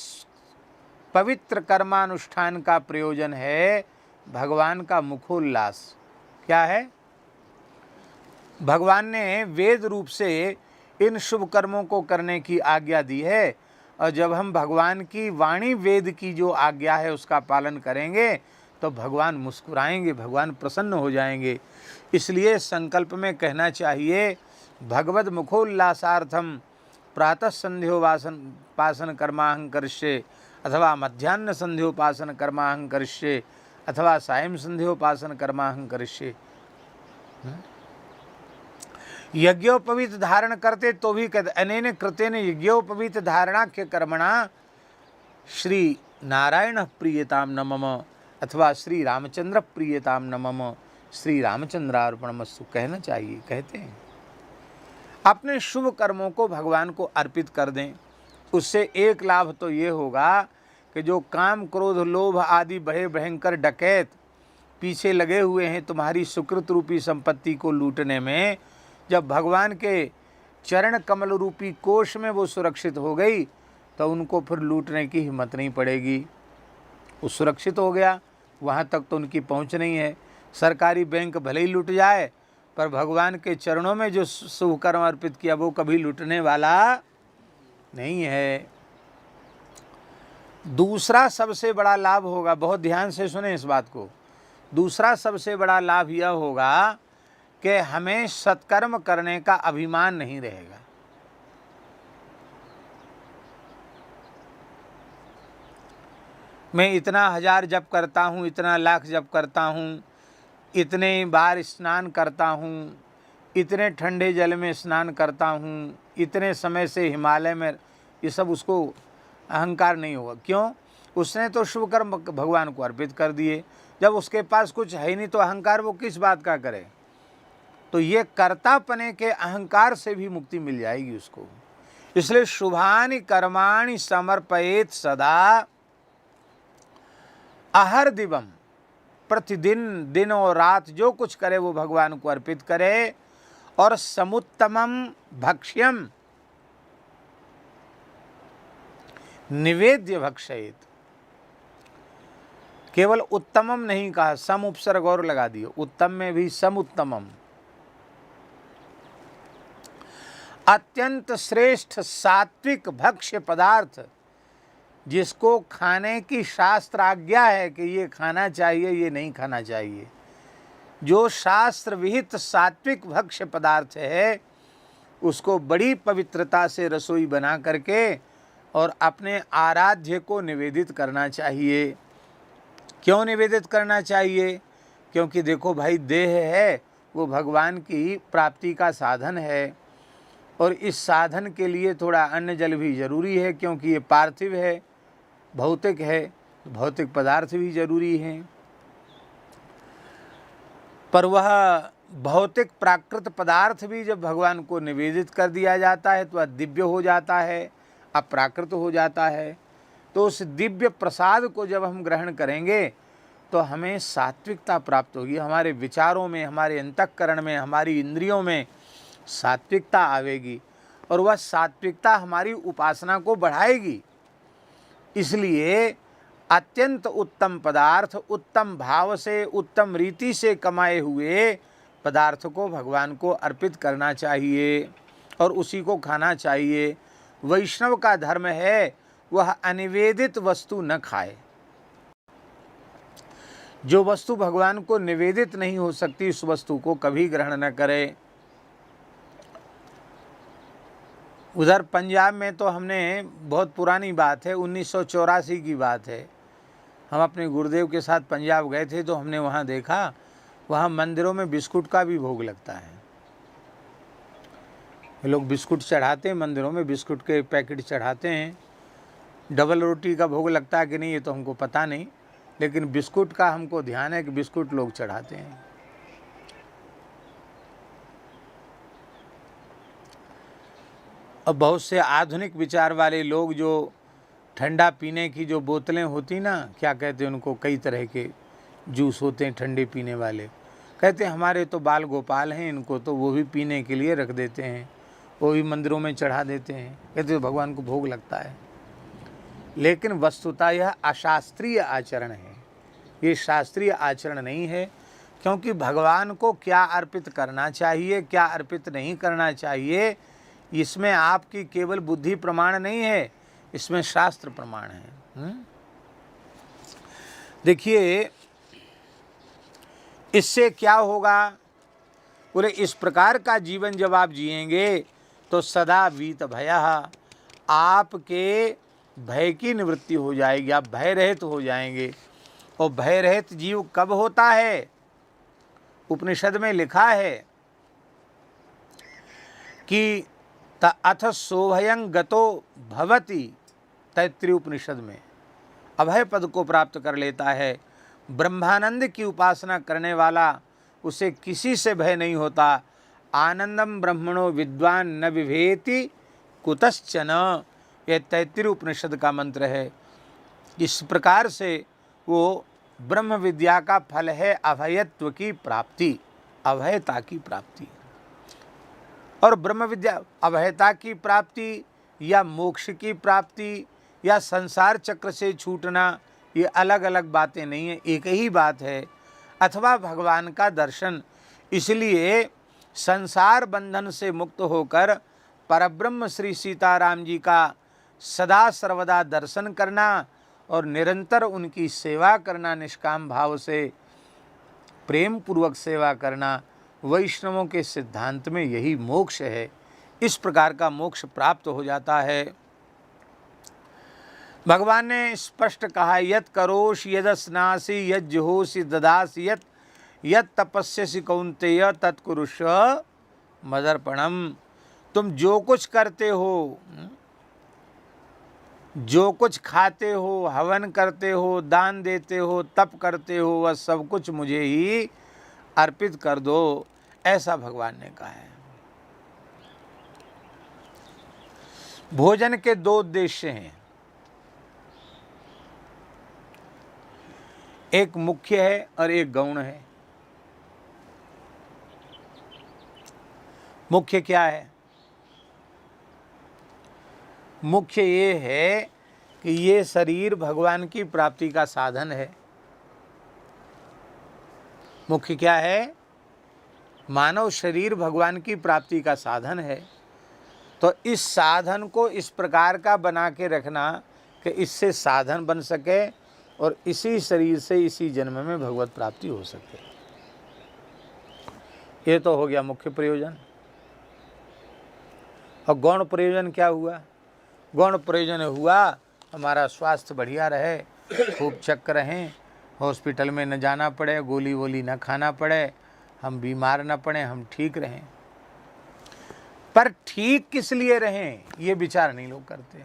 पवित्र कर्मानुष्ठान का प्रयोजन है भगवान का मुखोल्लास। क्या है? भगवान ने वेद रूप से इन शुभ कर्मों को करने की आज्ञा दी है, और जब हम भगवान की वाणी वेद की जो आज्ञा है उसका पालन करेंगे तो भगवान मुस्कुराएंगे, भगवान प्रसन्न हो जाएंगे। इसलिए संकल्प में कहना चाहिए भगवद मुखोल्लासार्थम प्रातः संध्योपासन कर्माहं करिष्ये, अथवा मध्याह्न संध्योपासन कर्माहं करिष्ये, अथवा सायं संध्योपासन कर्माहं करिष्ये। यज्ञोपवीत धारण करते तो भी कहते अनेन कृतेन यज्ञोपवीत धारणाख्य कर्मणा श्री नारायण प्रीयताम नमम, अथवा श्री रामचंद्र प्रीयताम नमम श्री रामचंद्रार्पणमस्तु कहना चाहिए। कहते हैं अपने शुभ कर्मों को भगवान को अर्पित कर दें। उससे एक लाभ तो ये होगा कि जो काम क्रोध लोभ आदि बड़े भयंकर डकैत पीछे लगे हुए हैं तुम्हारी सुकृत रूपी संपत्ति को लूटने में, जब भगवान के चरण कमल रूपी कोष में वो सुरक्षित हो गई तो उनको फिर लूटने की हिम्मत नहीं पड़ेगी। वो सुरक्षित हो गया, वहाँ तक तो उनकी पहुँच नहीं है। सरकारी बैंक भले ही लूट जाए, पर भगवान के चरणों में जो शुभ कर्म अर्पित किया वो कभी लूटने वाला नहीं है। दूसरा सबसे बड़ा लाभ होगा, बहुत ध्यान से सुने इस बात को, दूसरा सबसे बड़ा लाभ यह होगा कि हमें सत्कर्म करने का अभिमान नहीं रहेगा। मैं इतना हजार जप करता हूँ, इतना लाख जप करता हूँ, इतने बार स्नान करता हूँ, इतने ठंडे जल में स्नान करता हूँ, इतने समय से हिमालय में, ये सब उसको अहंकार नहीं होगा। क्यों? उसने तो शुभ कर्म भगवान को अर्पित कर दिए। जब उसके पास कुछ है नहीं तो अहंकार वो किस बात का करे? तो ये कर्तापने के अहंकार से भी मुक्ति मिल जाएगी उसको। इसलिए शुभानि कर्माणि समर्पयेत सदा, आहर दिवम, प्रतिदिन दिन और रात जो कुछ करे वो भगवान को अर्पित करे। और समुत्तमम भक्ष्यम निवेद्य भक्षयेत। केवल उत्तमम नहीं कहा, सम उपसर्ग और लगा दियो, उत्तम में भी समुत्तमम। अत्यंत श्रेष्ठ सात्विक भक्ष्य पदार्थ जिसको खाने की शास्त्र आज्ञा है कि ये खाना चाहिए, ये नहीं खाना चाहिए, जो शास्त्र विहित सात्विक भक्ष्य पदार्थ है उसको बड़ी पवित्रता से रसोई बना करके और अपने आराध्य को निवेदित करना चाहिए। क्यों निवेदित करना चाहिए? क्योंकि देखो भाई, देह है वो भगवान की प्राप्ति का साधन है, और इस साधन के लिए थोड़ा अन्न जल भी जरूरी है, क्योंकि ये पार्थिव है, भौतिक है, भौतिक पदार्थ भी जरूरी हैं। पर वह भौतिक प्राकृत पदार्थ भी जब भगवान को निवेदित कर दिया जाता है तो वह दिव्य हो जाता है, अप्राकृत हो जाता है। तो उस दिव्य प्रसाद को जब हम ग्रहण करेंगे तो हमें सात्विकता प्राप्त होगी। हमारे विचारों में, हमारे अंतःकरण में, हमारी इंद्रियों में सात्विकता आवेगी, और वह सात्विकता हमारी उपासना को बढ़ाएगी। इसलिए अत्यंत उत्तम पदार्थ उत्तम भाव से उत्तम रीति से कमाए हुए पदार्थ को भगवान को अर्पित करना चाहिए और उसी को खाना चाहिए। वैष्णव का धर्म है वह अनिवेदित वस्तु न खाए। जो वस्तु भगवान को निवेदित नहीं हो सकती उस वस्तु को कभी ग्रहण न करे। उधर पंजाब में तो हमने, बहुत पुरानी बात है, 1984 की बात है, हम अपने गुरुदेव के साथ पंजाब गए थे तो हमने वहाँ देखा, वहाँ मंदिरों में बिस्कुट का भी भोग लगता है। लोग बिस्कुट चढ़ाते हैं, मंदिरों में बिस्कुट के पैकेट चढ़ाते हैं। डबल रोटी का भोग लगता है कि नहीं ये तो हमको पता नहीं, लेकिन बिस्कुट का हमको ध्यान है कि बिस्कुट लोग चढ़ाते हैं। अब बहुत से आधुनिक विचार वाले लोग जो ठंडा पीने की जो बोतलें होती ना, क्या कहते हैं उनको, कई तरह के जूस होते हैं ठंडे पीने वाले, कहते हैं हमारे तो बाल गोपाल हैं, इनको तो वो भी पीने के लिए रख देते हैं, वो भी मंदिरों में चढ़ा देते हैं, कहते हैं भगवान को भोग लगता है। लेकिन वस्तुतः यह अशास्त्रीय आचरण है, ये शास्त्रीय आचरण नहीं है। क्योंकि भगवान को क्या अर्पित करना चाहिए क्या अर्पित नहीं करना चाहिए, इसमें आपकी केवल बुद्धि प्रमाण नहीं है, इसमें शास्त्र प्रमाण है। देखिए इससे क्या होगा, बोले इस प्रकार का जीवन जब आप जिएंगे तो सदा वीत भयः, आपके भय की निवृत्ति हो जाएगी, आप भय रहित हो जाएंगे। और भय रहित जीव कब होता है, उपनिषद में लिखा है कि अथ सोभयं गतो भवति, तैत्तिरीय उपनिषद में अभय पद को प्राप्त कर लेता है। ब्रह्मानंद की उपासना करने वाला उसे किसी से भय नहीं होता। आनंदम ब्रह्मणो विद्वान न विभेति कुतश्चन, यह तैत्तिरीय उपनिषद का मंत्र है। इस प्रकार से वो ब्रह्म विद्या का फल है अभयत्व की प्राप्ति, अभयता की प्राप्ति। और ब्रह्म विद्या अभयता की प्राप्ति या मोक्ष की प्राप्ति या संसार चक्र से छूटना, ये अलग अलग बातें नहीं है, एक ही बात है, अथवा भगवान का दर्शन। इसलिए संसार बंधन से मुक्त होकर परब्रह्म श्री सीताराम जी का सदा सर्वदा दर्शन करना और निरंतर उनकी सेवा करना, निष्काम भाव से प्रेम पूर्वक सेवा करना, वैष्णवों के सिद्धांत में यही मोक्ष है। इस प्रकार का मोक्ष प्राप्त हो जाता है। भगवान ने स्पष्ट कहा, यत् करोषि यदस्नासि यत् जुहोषि ददासि यत् तपस्यसि कौन्तेय तत्कुरुष्व मदर्पणम। तुम जो कुछ करते हो, जो कुछ खाते हो, हवन करते हो, दान देते हो, तप करते हो, वह सब कुछ मुझे ही अर्पित कर दो, ऐसा भगवान ने कहा है। भोजन के दो उद्देश्य हैं, एक मुख्य है और एक गौण है। मुख्य क्या है? मुख्य ये है कि ये शरीर भगवान की प्राप्ति का साधन है। मुख्य क्या है? मानव शरीर भगवान की प्राप्ति का साधन है। तो इस साधन को इस प्रकार का बना के रखना कि इससे साधन बन सके और इसी शरीर से इसी जन्म में भगवत प्राप्ति हो सके। ये तो हो गया मुख्य प्रयोजन। और गौण प्रयोजन क्या हुआ? गौण प्रयोजन हुआ हमारा स्वास्थ्य बढ़िया रहे, खूब चक रहें, हॉस्पिटल में न जाना पड़े, गोली वोली न खाना पड़े, हम बीमार न पड़े, हम ठीक रहें। पर ठीक किस लिए रहें ये विचार नहीं लोग करते।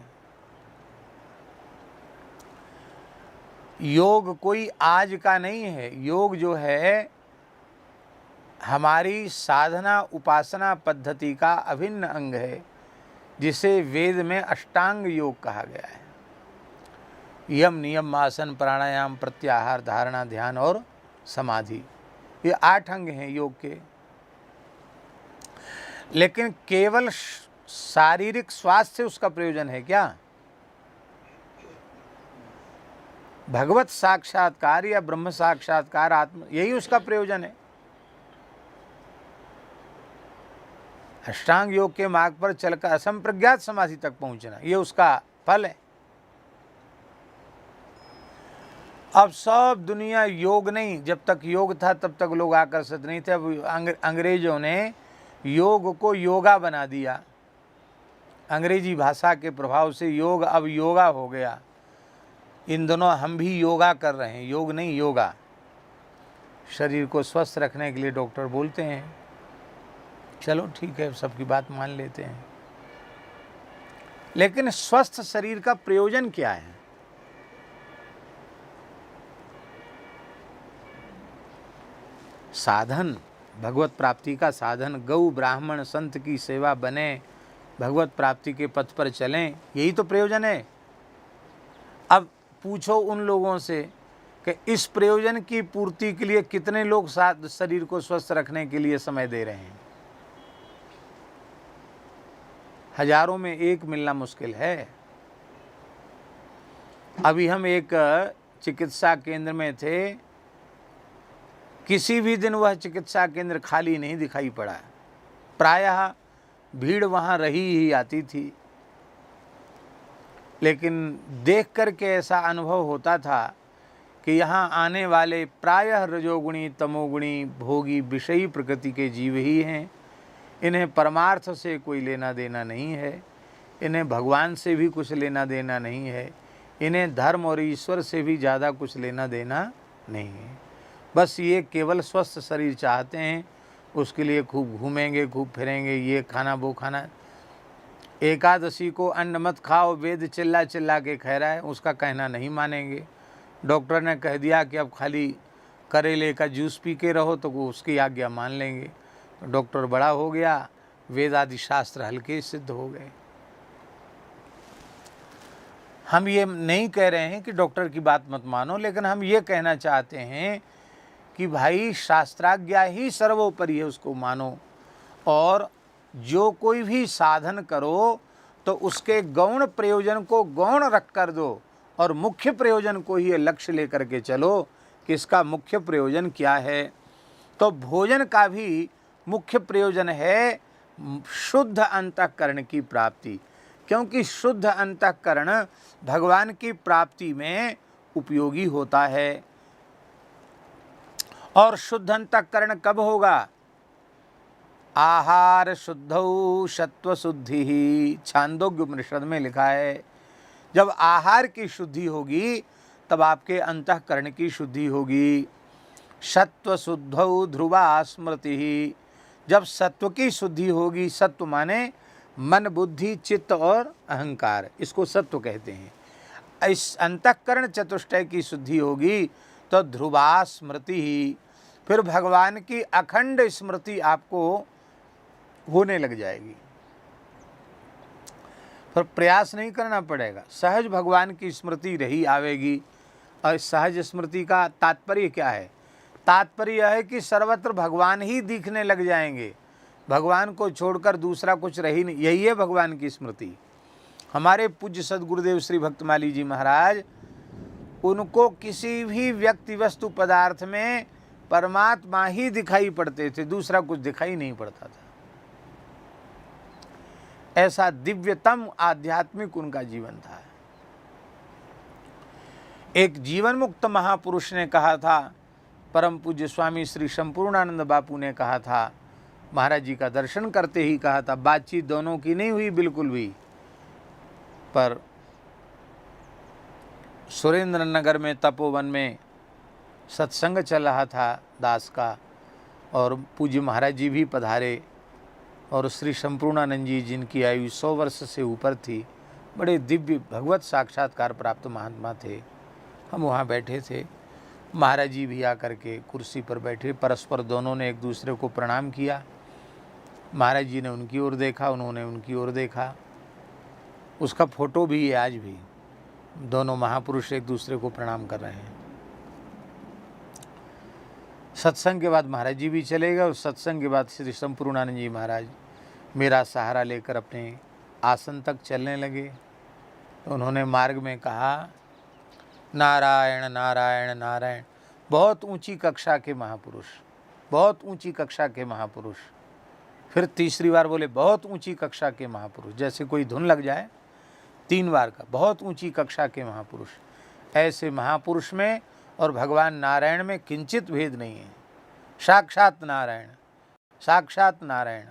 योग कोई आज का नहीं है। योग जो है हमारी साधना उपासना पद्धति का अभिन्न अंग है, जिसे वेद में अष्टांग योग कहा गया है। यम नियम आसन प्राणायाम प्रत्याहार धारणा ध्यान और समाधि, ये 8 अंग हैं योग के। लेकिन केवल शारीरिक स्वास्थ्य उसका प्रयोजन है क्या? भगवत साक्षात्कार या ब्रह्म साक्षात्कार, आत्म, यही उसका प्रयोजन है। अष्टांग योग के मार्ग पर चलकर असंप्रज्ञात समाधि तक पहुंचना, ये उसका फल है। अब सब दुनिया योग नहीं, जब तक योग था तब तक लोग आकर्षित नहीं थे। अब अंग्रेजों ने योग को योगा बना दिया। अंग्रेजी भाषा के प्रभाव से योग अब योगा हो गया। इन दोनों हम भी योगा कर रहे हैं, योग नहीं योगा। शरीर को स्वस्थ रखने के लिए डॉक्टर बोलते हैं, चलो ठीक है, सबकी बात मान लेते हैं। लेकिन स्वस्थ शरीर का प्रयोजन क्या है? साधन, भगवत प्राप्ति का साधन, गौ ब्राह्मण संत की सेवा बने, भगवत प्राप्ति के पथ पर चलें, यही तो प्रयोजन है। अब पूछो उन लोगों से कि इस प्रयोजन की पूर्ति के लिए कितने लोग शरीर को स्वस्थ रखने के लिए समय दे रहे हैं? हजारों में एक मिलना मुश्किल है। अभी हम एक चिकित्सा केंद्र में थे, किसी भी दिन वह चिकित्सा केंद्र खाली नहीं दिखाई पड़ा। प्रायः भीड़ वहाँ रही ही आती थी। लेकिन देख कर के ऐसा अनुभव होता था कि यहाँ आने वाले प्रायः रजोगुणी तमोगुणी भोगी विषयी प्रकृति के जीव ही हैं। इन्हें परमार्थ से कोई लेना देना नहीं है, इन्हें भगवान से भी कुछ लेना देना नहीं है, इन्हें धर्म और ईश्वर से भी ज़्यादा कुछ लेना देना नहीं है। बस ये केवल स्वस्थ शरीर चाहते हैं, उसके लिए खूब घूमेंगे, खूब फिरेंगे, ये खाना वो खाना। एकादशी को अन्न मत खाओ, वेद चिल्ला चिल्ला के कह रहा है, उसका कहना नहीं मानेंगे। डॉक्टर ने कह दिया कि अब खाली करेले का जूस पी के रहो, तो वो उसकी आज्ञा मान लेंगे। तो डॉक्टर बड़ा हो गया, वेद आदि शास्त्र हल्के सिद्ध हो गए। हम ये नहीं कह रहे हैं कि डॉक्टर की बात मत मानो, लेकिन हम ये कहना चाहते हैं कि भाई शास्त्राज्ञा ही सर्वोपरि है, उसको मानो। और जो कोई भी साधन करो तो उसके गौण प्रयोजन को गौण रख कर दो, और मुख्य प्रयोजन को ही लक्ष्य लेकर के चलो कि इसका मुख्य प्रयोजन क्या है। तो भोजन का भी मुख्य प्रयोजन है शुद्ध अंतःकरण की प्राप्ति, क्योंकि शुद्ध अंतःकरण भगवान की प्राप्ति में उपयोगी होता है। और शुद्ध अंतःकरण कब होगा? आहार शुद्धौ सत्व शुद्धि ही, छांदोग्य उपनिषद में लिखा है। जब आहार की शुद्धि होगी तब आपके अंतःकरण की शुद्धि होगी। सत्व शुद्धौ ध्रुवा स्मृति ही, जब सत्व की शुद्धि होगी, सत्व माने मन बुद्धि चित्त और अहंकार, इसको सत्व कहते हैं। इस अंतःकरण चतुष्टय की शुद्धि होगी तो ध्रुवा स्मृति ही, फिर भगवान की अखंड स्मृति आपको होने लग जाएगी। पर प्रयास नहीं करना पड़ेगा, सहज भगवान की स्मृति रही आवेगी। और सहज स्मृति का तात्पर्य क्या है? तात्पर्य यह है कि सर्वत्र भगवान ही दिखने लग जाएंगे, भगवान को छोड़कर दूसरा कुछ रही नहीं। यही है भगवान की स्मृति। हमारे पूज्य सद्गुरुदेव श्री भक्तमाली जी महाराज, उनको किसी भी व्यक्ति वस्तु पदार्थ में परमात्मा ही दिखाई पड़ते थे, दूसरा कुछ दिखाई नहीं पड़ता था। ऐसा दिव्यतम आध्यात्मिक उनका जीवन था। एक जीवन मुक्त महापुरुष ने कहा था, परम पूज्य स्वामी श्री संपूर्णानंद बापू ने कहा था, महाराज जी का दर्शन करते ही कहा था, बातचीत दोनों की नहीं हुई बिल्कुल भी, पर सुरेंद्र नगर में तपोवन में सत्संग चल रहा था दास का, और पूज्य महाराज जी भी पधारे, और श्री संपूर्णानंद जी जिनकी आयु 100 वर्ष से ऊपर थी, बड़े दिव्य भगवत साक्षात्कार प्राप्त महात्मा थे। हम वहाँ बैठे थे, महाराज जी भी आकर के कुर्सी पर बैठे, परस्पर दोनों ने एक दूसरे को प्रणाम किया। महाराज जी ने उनकी ओर देखा, उन्होंने उनकी ओर देखा। उसका फोटो भी है आज भी, दोनों महापुरुष एक दूसरे को प्रणाम कर रहे हैं। सत्संग के बाद महाराज जी भी चले गए, और सत्संग के बाद श्री संपूर्णानंद जी महाराज मेरा सहारा लेकर अपने आसन तक चलने लगे। तो उन्होंने मार्ग में कहा नारायण नारायण नारायण। बहुत ऊंची कक्षा के महापुरुष, बहुत ऊंची कक्षा के महापुरुष। फिर तीसरी बार बोले बहुत ऊंची कक्षा के महापुरुष, जैसे कोई धुन लग जाए 3 बार का, बहुत ऊंची कक्षा के महापुरुष। ऐसे महापुरुष में और भगवान नारायण में किंचित भेद नहीं है। साक्षात नारायण, साक्षात नारायण।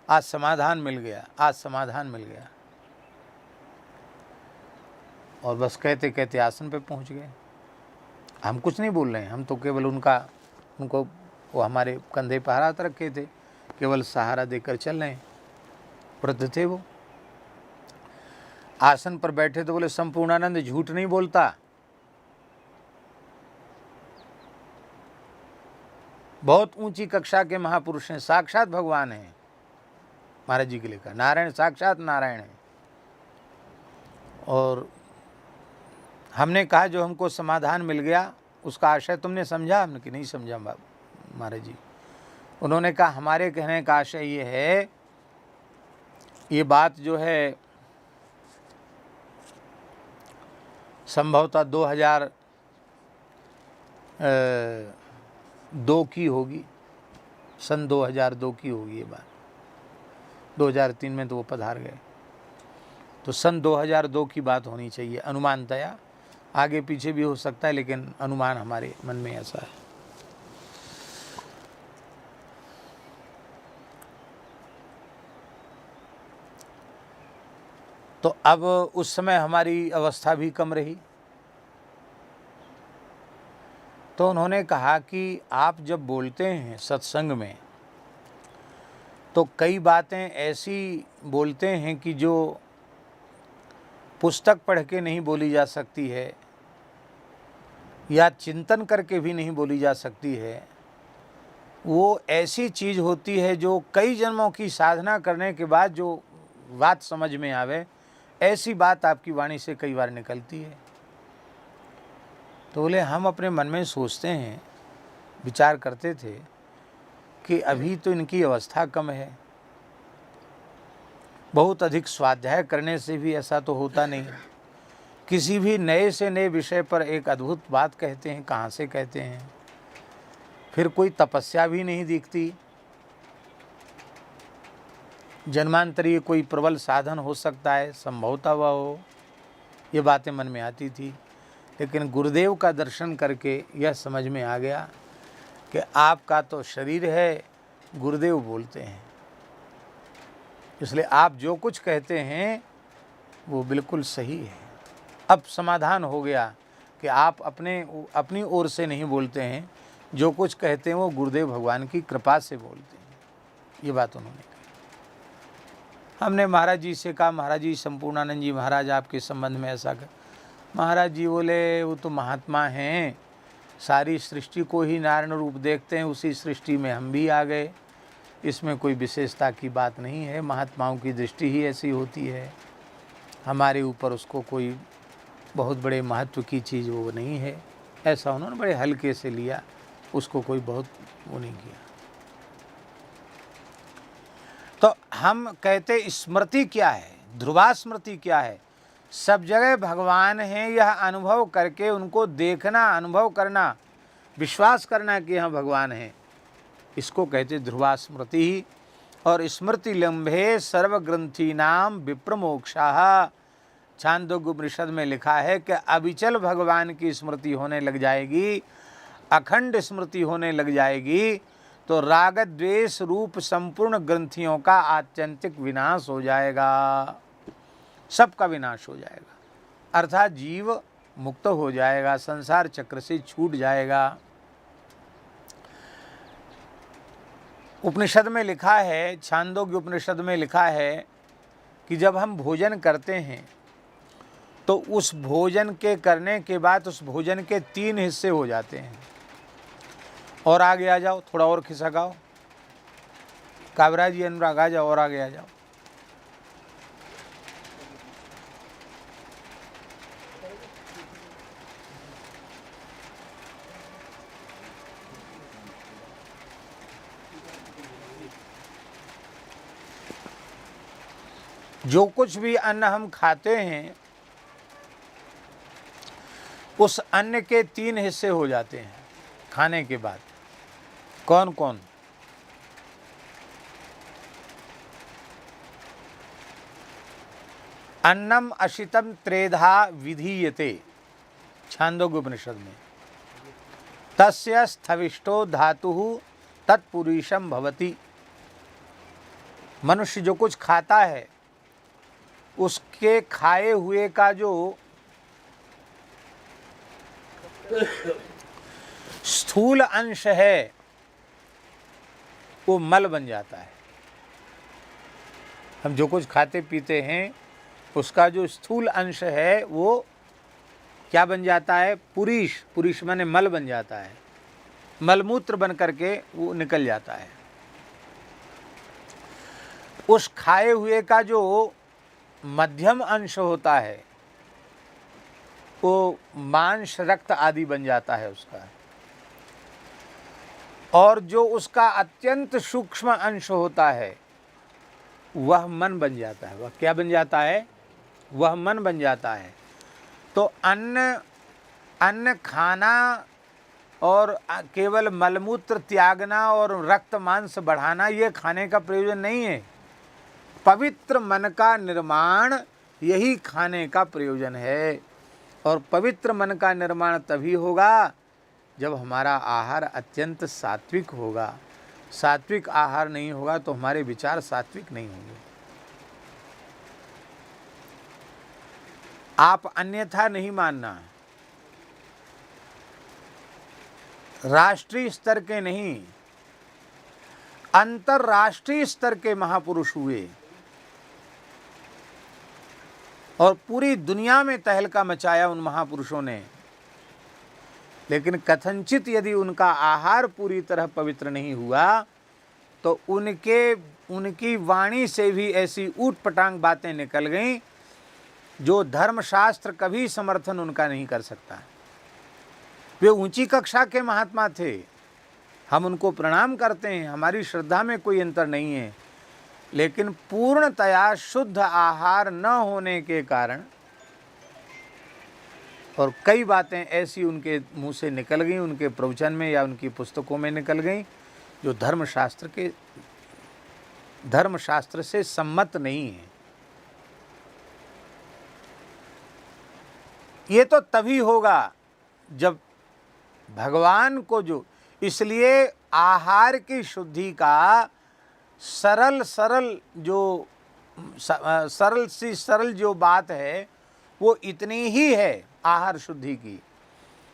आज समाधान मिल गया, आज समाधान मिल गया। और बस कहते कहते आसन पे पहुंच गए। हम कुछ नहीं बोल रहे हैं, हम तो केवल उनको वो हमारे कंधे पर हाथ रखे थे, केवल सहारा देकर चल रहे हैं। वृद्ध थे वो, आसन पर बैठे तो बोले संपूर्णानंद झूठ नहीं बोलता। बहुत ऊंची कक्षा के महापुरुष हैं, साक्षात भगवान हैं। महाराज जी के लिखा नारायण साक्षात नारायण है। और हमने कहा जो हमको समाधान मिल गया उसका आशय तुमने समझा? हमने कि नहीं समझा महाराज जी। उन्होंने कहा हमारे कहने का आशय ये है, ये बात जो है संभवतः 2002 की होगी, सन 2002 की होगी ये बात। 2003 में तो वो पधार गए, तो सन 2002 की बात होनी चाहिए अनुमानतया। आगे पीछे भी हो सकता है, लेकिन अनुमान हमारे मन में ऐसा है। तो अब उस समय हमारी अवस्था भी कम रही, तो उन्होंने कहा कि आप जब बोलते हैं सत्संग में तो कई बातें ऐसी बोलते हैं कि जो पुस्तक पढ़ के नहीं बोली जा सकती है या चिंतन करके भी नहीं बोली जा सकती है। वो ऐसी चीज़ होती है जो कई जन्मों की साधना करने के बाद जो बात समझ में आवे, ऐसी बात आपकी वाणी से कई बार निकलती है। तो बोले हम अपने मन में सोचते हैं, विचार करते थे कि अभी तो इनकी अवस्था कम है, बहुत अधिक स्वाध्याय करने से भी ऐसा तो होता नहीं। किसी भी नए से नए विषय पर एक अद्भुत बात कहते हैं, कहाँ से कहते हैं। फिर कोई तपस्या भी नहीं दिखती, जन्मांतरीय कोई प्रबल साधन हो सकता है, संभवतः वह हो, ये बातें मन में आती थी। लेकिन गुरुदेव का दर्शन करके यह समझ में आ गया कि आपका तो शरीर है, गुरुदेव बोलते हैं, इसलिए आप जो कुछ कहते हैं वो बिल्कुल सही है। अब समाधान हो गया कि आप अपनी ओर से नहीं बोलते हैं, जो कुछ कहते हैं वो गुरुदेव भगवान की कृपा से बोलते हैं। ये बात उन्होंने कही। हमने महाराज जी से कहा, महाराज जी संपूर्णानंद जी महाराज आपके संबंध में ऐसा कर। महाराज जी बोले वो तो महात्मा हैं, सारी सृष्टि को ही नारायण रूप देखते हैं, उसी सृष्टि में हम भी आ गए, इसमें कोई विशेषता की बात नहीं है। महात्माओं की दृष्टि ही ऐसी होती है, हमारे ऊपर उसको कोई बहुत बड़े महत्व की चीज़ वो नहीं है। ऐसा उन्होंने बड़े हल्के से लिया, उसको कोई बहुत वो नहीं किया। तो हम कहते स्मृति क्या है, ध्रुवा स्मृति क्या है? सब जगह भगवान हैं, यह अनुभव करके उनको देखना, अनुभव करना, विश्वास करना कि यहाँ भगवान हैं, इसको कहते ध्रुवा स्मृति। और स्मृति लंबे सर्वग्रंथी नाम विप्रमोक्षाः। छांदोग्य उपनिषद में लिखा है कि अविचल भगवान की स्मृति होने लग जाएगी, अखंड स्मृति होने लग जाएगी, तो राग द्वेष रूप संपूर्ण ग्रंथियों का आत्यंतिक विनाश हो जाएगा, सबका विनाश हो जाएगा। अर्थात जीव मुक्त हो जाएगा, संसार चक्र से छूट जाएगा। उपनिषद में लिखा है, छांदोग्य उपनिषद में लिखा है कि जब हम भोजन करते हैं तो उस भोजन के करने के बाद उस भोजन के 3 हिस्से हो जाते हैं। और आगे आ जाओ, थोड़ा और खिसकाओ, काबरा जी अनुराग आ जाओ, और आगे आ जाओ। जो कुछ भी अन्न हम खाते हैं उस अन्न के 3 हिस्से हो जाते हैं खाने के बाद। कौन कौन? अन्नम अशितम त्रेधा विधीयते, छांदोग्य उपनिषद में। तस्य स्थविष्टो धातुः तत्पुरुषम भवति। मनुष्य जो कुछ खाता है उसके खाए हुए का जो स्थूल अंश है वो मल बन जाता है। हम जो कुछ खाते पीते हैं उसका जो स्थूल अंश है वो क्या बन जाता है? पुरीश माने मल बन जाता है। मलमूत्र बन करके वो निकल जाता है। उस खाए हुए का जो मध्यम अंश होता है वो मांस, रक्त आदि बन जाता है उसका। और जो उसका अत्यंत सूक्ष्म अंश होता है वह मन बन जाता है। वह क्या बन जाता है? वह मन बन जाता है। तो अन्न खाना और केवल मलमूत्र त्यागना और रक्त मांस बढ़ाना ये खाने का प्रयोजन नहीं है। पवित्र मन का निर्माण यही खाने का प्रयोजन है। और पवित्र मन का निर्माण तभी होगा जब हमारा आहार अत्यंत सात्विक होगा। सात्विक आहार नहीं होगा तो हमारे विचार सात्विक नहीं होंगे। आप अन्यथा नहीं मानना, राष्ट्रीय स्तर के नहीं, अंतरराष्ट्रीय स्तर के महापुरुष हुए और पूरी दुनिया में तहलका मचाया उन महापुरुषों ने। लेकिन कथनचित यदि उनका आहार पूरी तरह पवित्र नहीं हुआ तो उनकी वाणी से भी ऐसी ऊटपटांग बातें निकल गईं जो धर्मशास्त्र कभी समर्थन उनका नहीं कर सकता। वे ऊंची कक्षा के महात्मा थे, हम उनको प्रणाम करते हैं, हमारी श्रद्धा में कोई अंतर नहीं है। लेकिन पूर्णतया शुद्ध आहार न होने के कारण और कई बातें ऐसी उनके मुंह से निकल गई, उनके प्रवचन में या उनकी पुस्तकों में निकल गई जो धर्मशास्त्र से सम्मत नहीं है। ये तो तभी होगा जब भगवान को इसलिए आहार की शुद्धि का सरल जो बात है वो इतनी ही है आहार शुद्धि की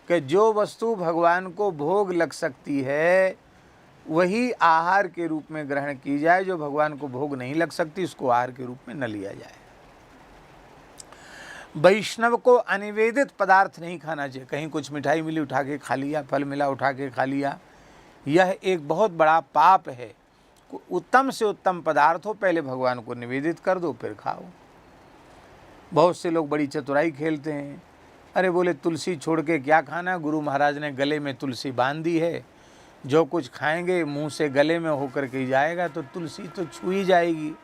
कि जो वस्तु भगवान को भोग लग सकती है वही आहार के रूप में ग्रहण की जाए। जो भगवान को भोग नहीं लग सकती उसको आहार के रूप में न लिया जाए। वैष्णव को अनिवेदित पदार्थ नहीं खाना चाहिए। कहीं कुछ मिठाई मिली उठा के खा लिया, फल मिला उठा के खा लिया, यह एक बहुत बड़ा पाप है। उत्तम से उत्तम पदार्थ हो पहले भगवान को निवेदित कर दो फिर खाओ। बहुत से लोग बड़ी चतुराई खेलते हैं। अरे बोले तुलसी छोड़ के क्या खाना, गुरु महाराज ने गले में तुलसी बांध दी है, जो कुछ खाएंगे मुंह से गले में होकर के जाएगा तो तुलसी तो छू ही जाएगी।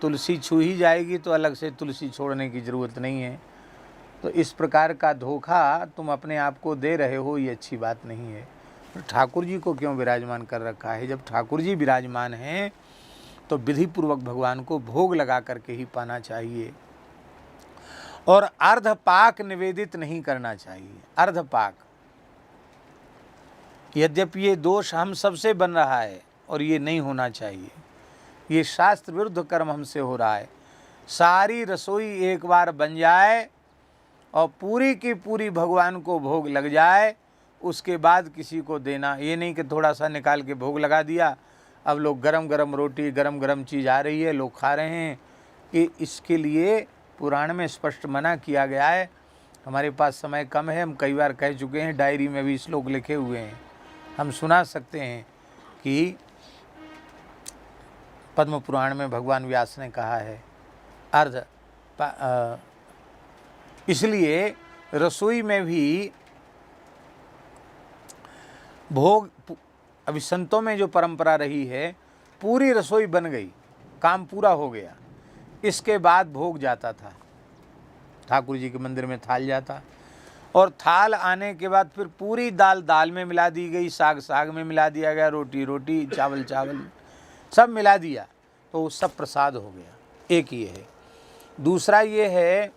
तुलसी छू ही जाएगी तो अलग से तुलसी छोड़ने की ज़रूरत नहीं है। तो इस प्रकार का धोखा तुम अपने आप को दे रहे हो, ये अच्छी बात नहीं है। तो ठाकुर जी को क्यों विराजमान कर रखा है? जब ठाकुर जी विराजमान हैं तो विधिपूर्वक भगवान को भोग लगा करके ही पाना चाहिए। और अर्धपाक निवेदित नहीं करना चाहिए। अर्धपाक, यद्यपि ये दोष हम सबसे बन रहा है और ये नहीं होना चाहिए। ये शास्त्र विरुद्ध कर्म हमसे हो रहा है। सारी रसोई एक बार बन जाए और पूरी की पूरी भगवान को भोग लग जाए, उसके बाद किसी को देना। ये नहीं कि थोड़ा सा निकाल के भोग लगा दिया, अब लोग गरम गरम रोटी गरम गरम चीज़ आ रही है लोग खा रहे हैं। कि इसके लिए पुराण में स्पष्ट मना किया गया है। हमारे पास समय कम है, हम कई बार कह चुके हैं, डायरी में भी श्लोक लिखे हुए हैं, हम सुना सकते हैं कि पद्म पुराण में भगवान व्यास ने कहा है इसलिए रसोई में भी भोग, अभी संतों में जो परंपरा रही है, पूरी रसोई बन गई, काम पूरा हो गया, इसके बाद भोग जाता था, ठाकुर जी के मंदिर में थाल जाता और थाल आने के बाद फिर पूरी दाल दाल में मिला दी गई, साग साग में मिला दिया गया, रोटी रोटी, चावल चावल सब मिला दिया, तो वो सब प्रसाद हो गया। एक ये है। दूसरा ये है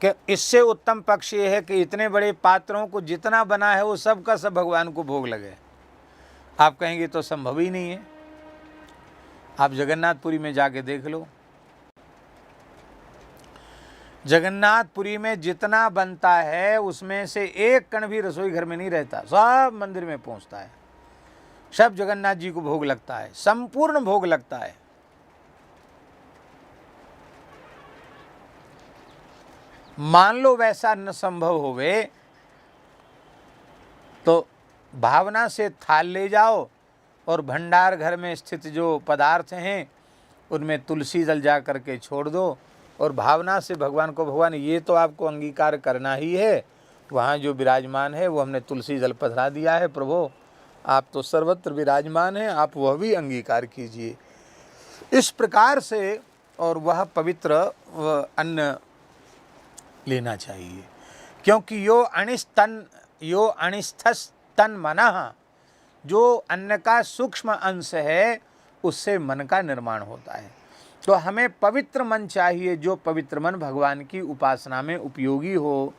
कि इससे उत्तम पक्ष ये है कि इतने बड़े पात्रों को जितना बना है वो सब का सब भगवान को भोग लगे। आप कहेंगे तो संभव ही नहीं है। आप जगन्नाथपुरी में जाके देख लो, जगन्नाथपुरी में जितना बनता है उसमें से एक कण भी रसोई घर में नहीं रहता, सब मंदिर में पहुंचता है, सब जगन्नाथ जी को भोग लगता है, संपूर्ण भोग लगता है। मान लो वैसा न संभव होवे तो भावना से थाल ले जाओ और भंडार घर में स्थित जो पदार्थ हैं उनमें तुलसी जल जा करके छोड़ दो और भावना से भगवान को, भगवान ये तो आपको अंगीकार करना ही है, वहाँ जो विराजमान है वो हमने तुलसी जल पधरा दिया है, प्रभु आप तो सर्वत्र विराजमान हैं, आप वह भी अंगीकार कीजिए। इस प्रकार से और वह पवित्र अन्न लेना चाहिए, क्योंकि यो अनिस्थस तन मनः, जो अन्न का सूक्ष्म अंश है उससे मन का निर्माण होता है। तो हमें पवित्र मन चाहिए, जो पवित्र मन भगवान की उपासना में उपयोगी हो,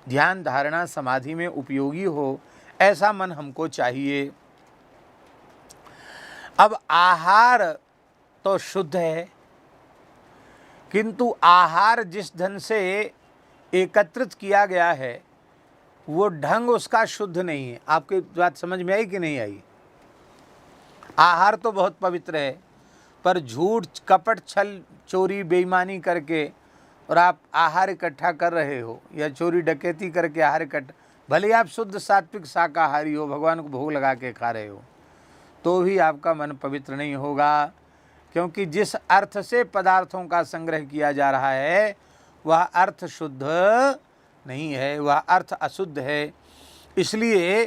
ध्यान धारणा समाधि में उपयोगी हो, ऐसा मन हमको चाहिए। अब आहार तो शुद्ध है, किंतु आहार जिस ढंग से एकत्रित किया गया है वो ढंग उसका शुद्ध नहीं है। आपकी बात समझ में आई कि नहीं आई? आहार तो बहुत पवित्र है, पर झूठ कपट छल चोरी बेईमानी करके और आप आहार इकट्ठा कर रहे हो या चोरी डकैती करके आहार इकट्ठा, भले आप शुद्ध सात्विक शाकाहारी हो, भगवान को भोग लगा के खा रहे हो, तो भी आपका मन पवित्र नहीं होगा, क्योंकि जिस अर्थ से पदार्थों का संग्रह किया जा रहा है वह अर्थ शुद्ध नहीं है, वह अर्थ अशुद्ध है। इसलिए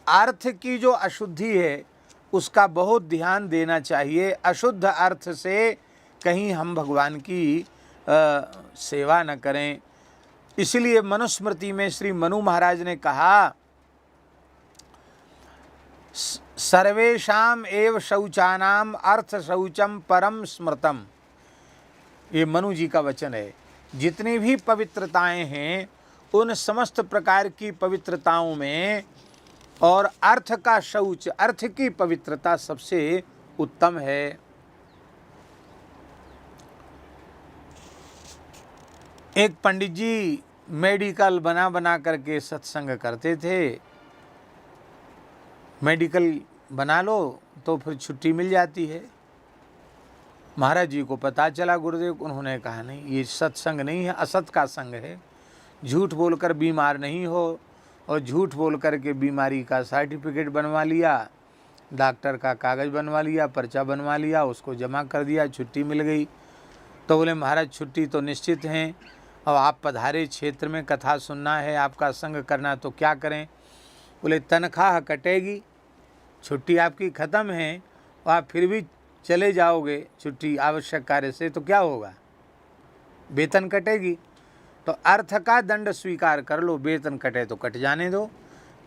अर्थ की जो अशुद्धि है उसका बहुत ध्यान देना चाहिए। अशुद्ध अर्थ से कहीं हम भगवान की सेवा न करें। इसलिए मनुस्मृति में श्री मनु महाराज ने कहा, सर्वेषाम एव शौचानाम अर्थ शौचम परम स्मृतम। ये मनु जी का वचन है। जितनी भी पवित्रताएं हैं उन समस्त प्रकार की पवित्रताओं में और अर्थ का शौच, अर्थ की पवित्रता सबसे उत्तम है। एक पंडित जी मेडिकल बना बना करके सत्संग करते थे। मेडिकल बना लो तो फिर छुट्टी मिल जाती है। महाराज जी को पता चला, गुरुदेव, उन्होंने कहा नहीं, ये सत्संग नहीं है, असत का संग है। झूठ बोलकर बीमार नहीं हो और झूठ बोल कर के बीमारी का सर्टिफिकेट बनवा लिया, डॉक्टर का कागज़ बनवा लिया, पर्चा बनवा लिया, उसको जमा कर दिया, छुट्टी मिल गई। तो बोले महाराज छुट्टी तो निश्चित है, अब आप पधारे क्षेत्र में, कथा सुनना है, आपका संग करना, तो क्या करें? बोले तनख्वाह कटेगी, छुट्टी आपकी ख़त्म है और आप फिर भी चले जाओगे छुट्टी आवश्यक कार्य से, तो क्या होगा? वेतन कटेगी। तो अर्थ का दंड स्वीकार कर लो, वेतन कटे तो कट जाने दो,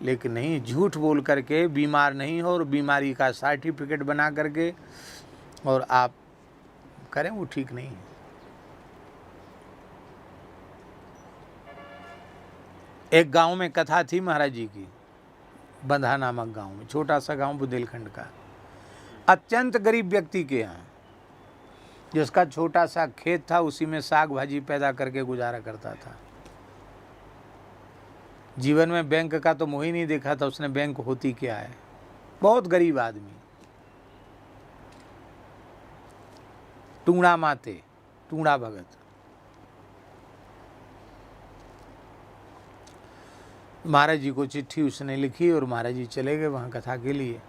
लेकिन नहीं, झूठ बोल करके बीमार नहीं हो और बीमारी का सर्टिफिकेट बना करके और आप करें, वो ठीक नहीं है। एक गांव में कथा थी महाराज जी की, बंधा नामक गांव में, छोटा सा गांव बुंदेलखंड का, अत्यंत गरीब व्यक्ति के यहाँ, जिसका छोटा सा खेत था, उसी में साग भाजी पैदा करके गुजारा करता था। जीवन में बैंक का तो मुँह ही नहीं देखा था उसने, बैंक होती क्या है। बहुत गरीब आदमी, टूणा माते, टूणा भगत। महाराज जी को चिट्ठी उसने लिखी और महाराज जी चले गए वहाँ कथा के लिए।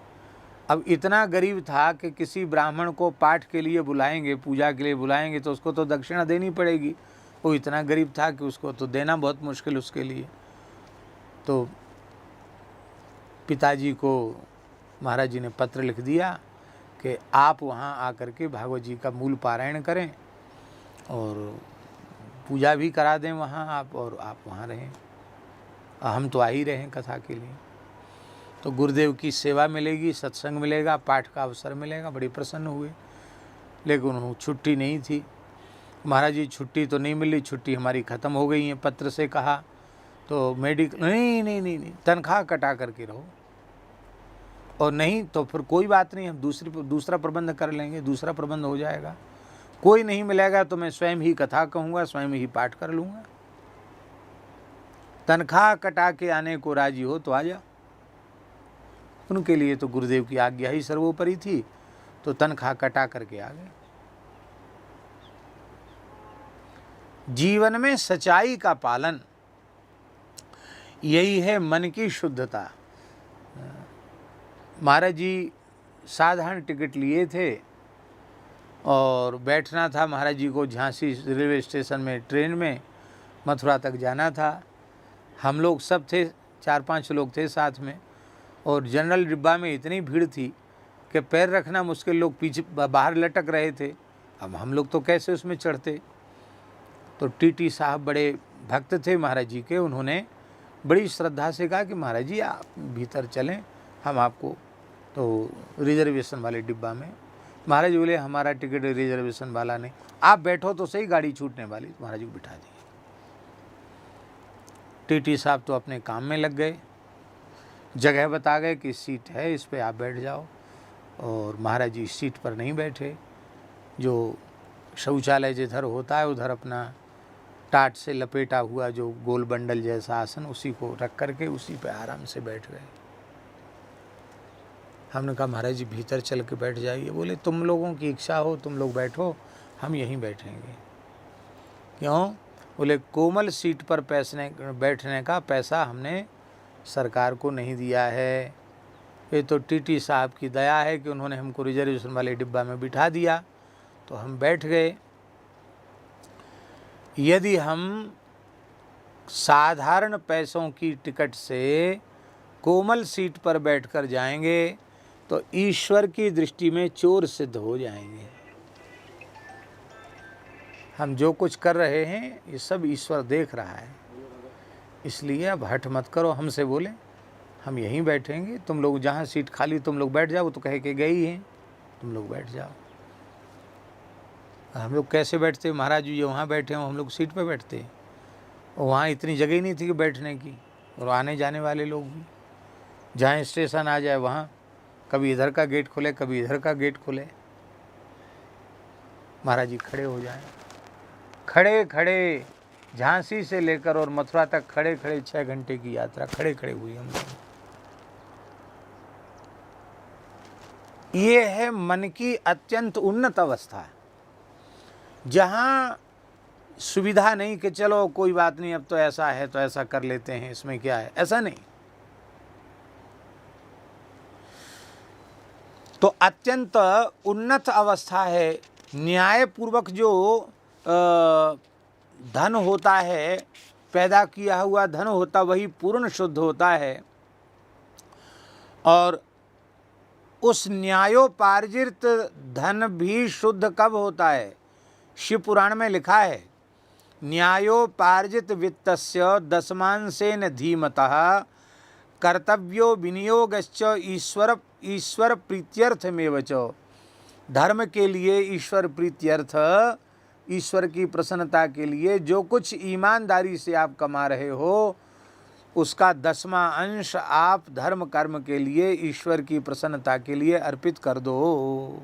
अब इतना गरीब था कि किसी ब्राह्मण को पाठ के लिए बुलाएंगे, पूजा के लिए बुलाएंगे, तो उसको तो दक्षिणा देनी पड़ेगी। वो इतना गरीब था कि उसको तो देना बहुत मुश्किल उसके लिए। तो पिताजी को महाराज जी ने पत्र लिख दिया कि आप वहाँ आकर के भागवत जी का मूल पारायण करें और पूजा भी करा दें वहाँ आप और आप वहाँ रहें, हम तो आ ही रहे हैं कथा के लिए। तो गुरुदेव की सेवा मिलेगी, सत्संग मिलेगा, पाठ का अवसर मिलेगा। बड़ी प्रसन्न हुए, लेकिन छुट्टी नहीं थी। महाराज जी छुट्टी तो नहीं मिली, छुट्टी हमारी ख़त्म हो गई है। पत्र से कहा तो मेडिकल नहीं, तनख्वाह कटा करके रहो, और नहीं तो फिर कोई बात नहीं, हम दूसरा प्रबंध कर लेंगे, दूसरा प्रबंध हो जाएगा। कोई नहीं मिलेगा तो मैं स्वयं ही कथा कहूँगा, स्वयं ही पाठ कर लूँगा। तनख्वाह कटा के आने को राजी हो तो आ जा। उनके लिए तो गुरुदेव की आज्ञा ही सर्वोपरि थी, तो तनख्वाह कटा करके आ गए। जीवन में सच्चाई का पालन, यही है मन की शुद्धता। महाराज जी साधारण टिकट लिए थे और बैठना था महाराज जी को झांसी रेलवे स्टेशन में, ट्रेन में मथुरा तक जाना था। हम लोग सब थे, 4-5 लोग थे साथ में, और जनरल डिब्बा में इतनी भीड़ थी कि पैर रखना मुश्किल, लोग पीछे बाहर लटक रहे थे। अब हम लोग तो कैसे उसमें चढ़ते। तो टीटी साहब बड़े भक्त थे महाराज जी के, उन्होंने बड़ी श्रद्धा से कहा कि महाराज जी आप भीतर चलें, हम आपको, तो रिजर्वेशन वाले डिब्बा में। महाराज जी बोले हमारा टिकट रिजर्वेशन वाला नहीं, आप बैठो तो सही, गाड़ी छूटने वाली। महाराज जी को बिठा दिए। टीटी साहब तो अपने काम में लग गए, जगह बता गए कि सीट है इस पे आप बैठ जाओ, और महाराज जी सीट पर नहीं बैठे। जो शौचालय जिधर होता है उधर अपना टाट से लपेटा हुआ जो गोल बंडल जैसा आसन, उसी को रख करके उसी पे आराम से बैठ गए। हमने कहा महाराज जी भीतर चल के बैठ जाइए। बोले तुम लोगों की इच्छा हो तुम लोग बैठो, हम यहीं बैठेंगे। क्यों? बोले कोमल सीट पर बैठने का पैसा हमने सरकार को नहीं दिया है, ये तो टीटी साहब की दया है कि उन्होंने हमको रिजर्वेशन वाले डिब्बा में बिठा दिया, तो हम बैठ गए। यदि हम साधारण पैसों की टिकट से कोमल सीट पर बैठकर जाएंगे तो ईश्वर की दृष्टि में चोर सिद्ध हो जाएंगे। हम जो कुछ कर रहे हैं ये सब ईश्वर देख रहा है, इसलिए अब हट मत करो। हमसे बोले हम यहीं बैठेंगे, तुम लोग जहाँ सीट खाली तुम लोग बैठ जाओ, वो तो कह के गई हैं, तुम लोग बैठ जाओ। हम लोग कैसे बैठते? महाराज जी वहाँ बैठे हों, हम लोग सीट पे बैठते, और वहाँ इतनी जगह ही नहीं थी कि बैठने की, और आने जाने वाले लोग भी जहाँ स्टेशन आ जाए वहाँ कभी इधर का गेट खुले कभी इधर का गेट खुले। महाराज जी खड़े हो जाए, खड़े खड़े झांसी से लेकर और मथुरा तक खड़े खड़े 6 घंटे की यात्रा खड़े खड़े हुई हम लोग। ये है मन की अत्यंत उन्नत अवस्था, जहाँ सुविधा नहीं कि चलो कोई बात नहीं, अब तो ऐसा है तो ऐसा कर लेते हैं, इसमें क्या है, ऐसा नहीं। तो अत्यंत उन्नत अवस्था है। न्यायपूर्वक जो धन होता है, पैदा किया हुआ धन होता, वही पूर्ण शुद्ध होता है। और उस न्यायोपार्जित धन भी शुद्ध कब होता है? शिव पुराण में लिखा है, न्यायोपार्जित वित्तस्य दशमांशेन धीमतः कर्तव्यो विनियोगश्च ईश्वर प्रीत्यर्थमेव च। धर्म के लिए, ईश्वर प्रीत्यर्थ, ईश्वर की प्रसन्नता के लिए जो कुछ ईमानदारी से आप कमा रहे हो, उसका 10वां अंश आप धर्म कर्म के लिए, ईश्वर की प्रसन्नता के लिए अर्पित कर दो।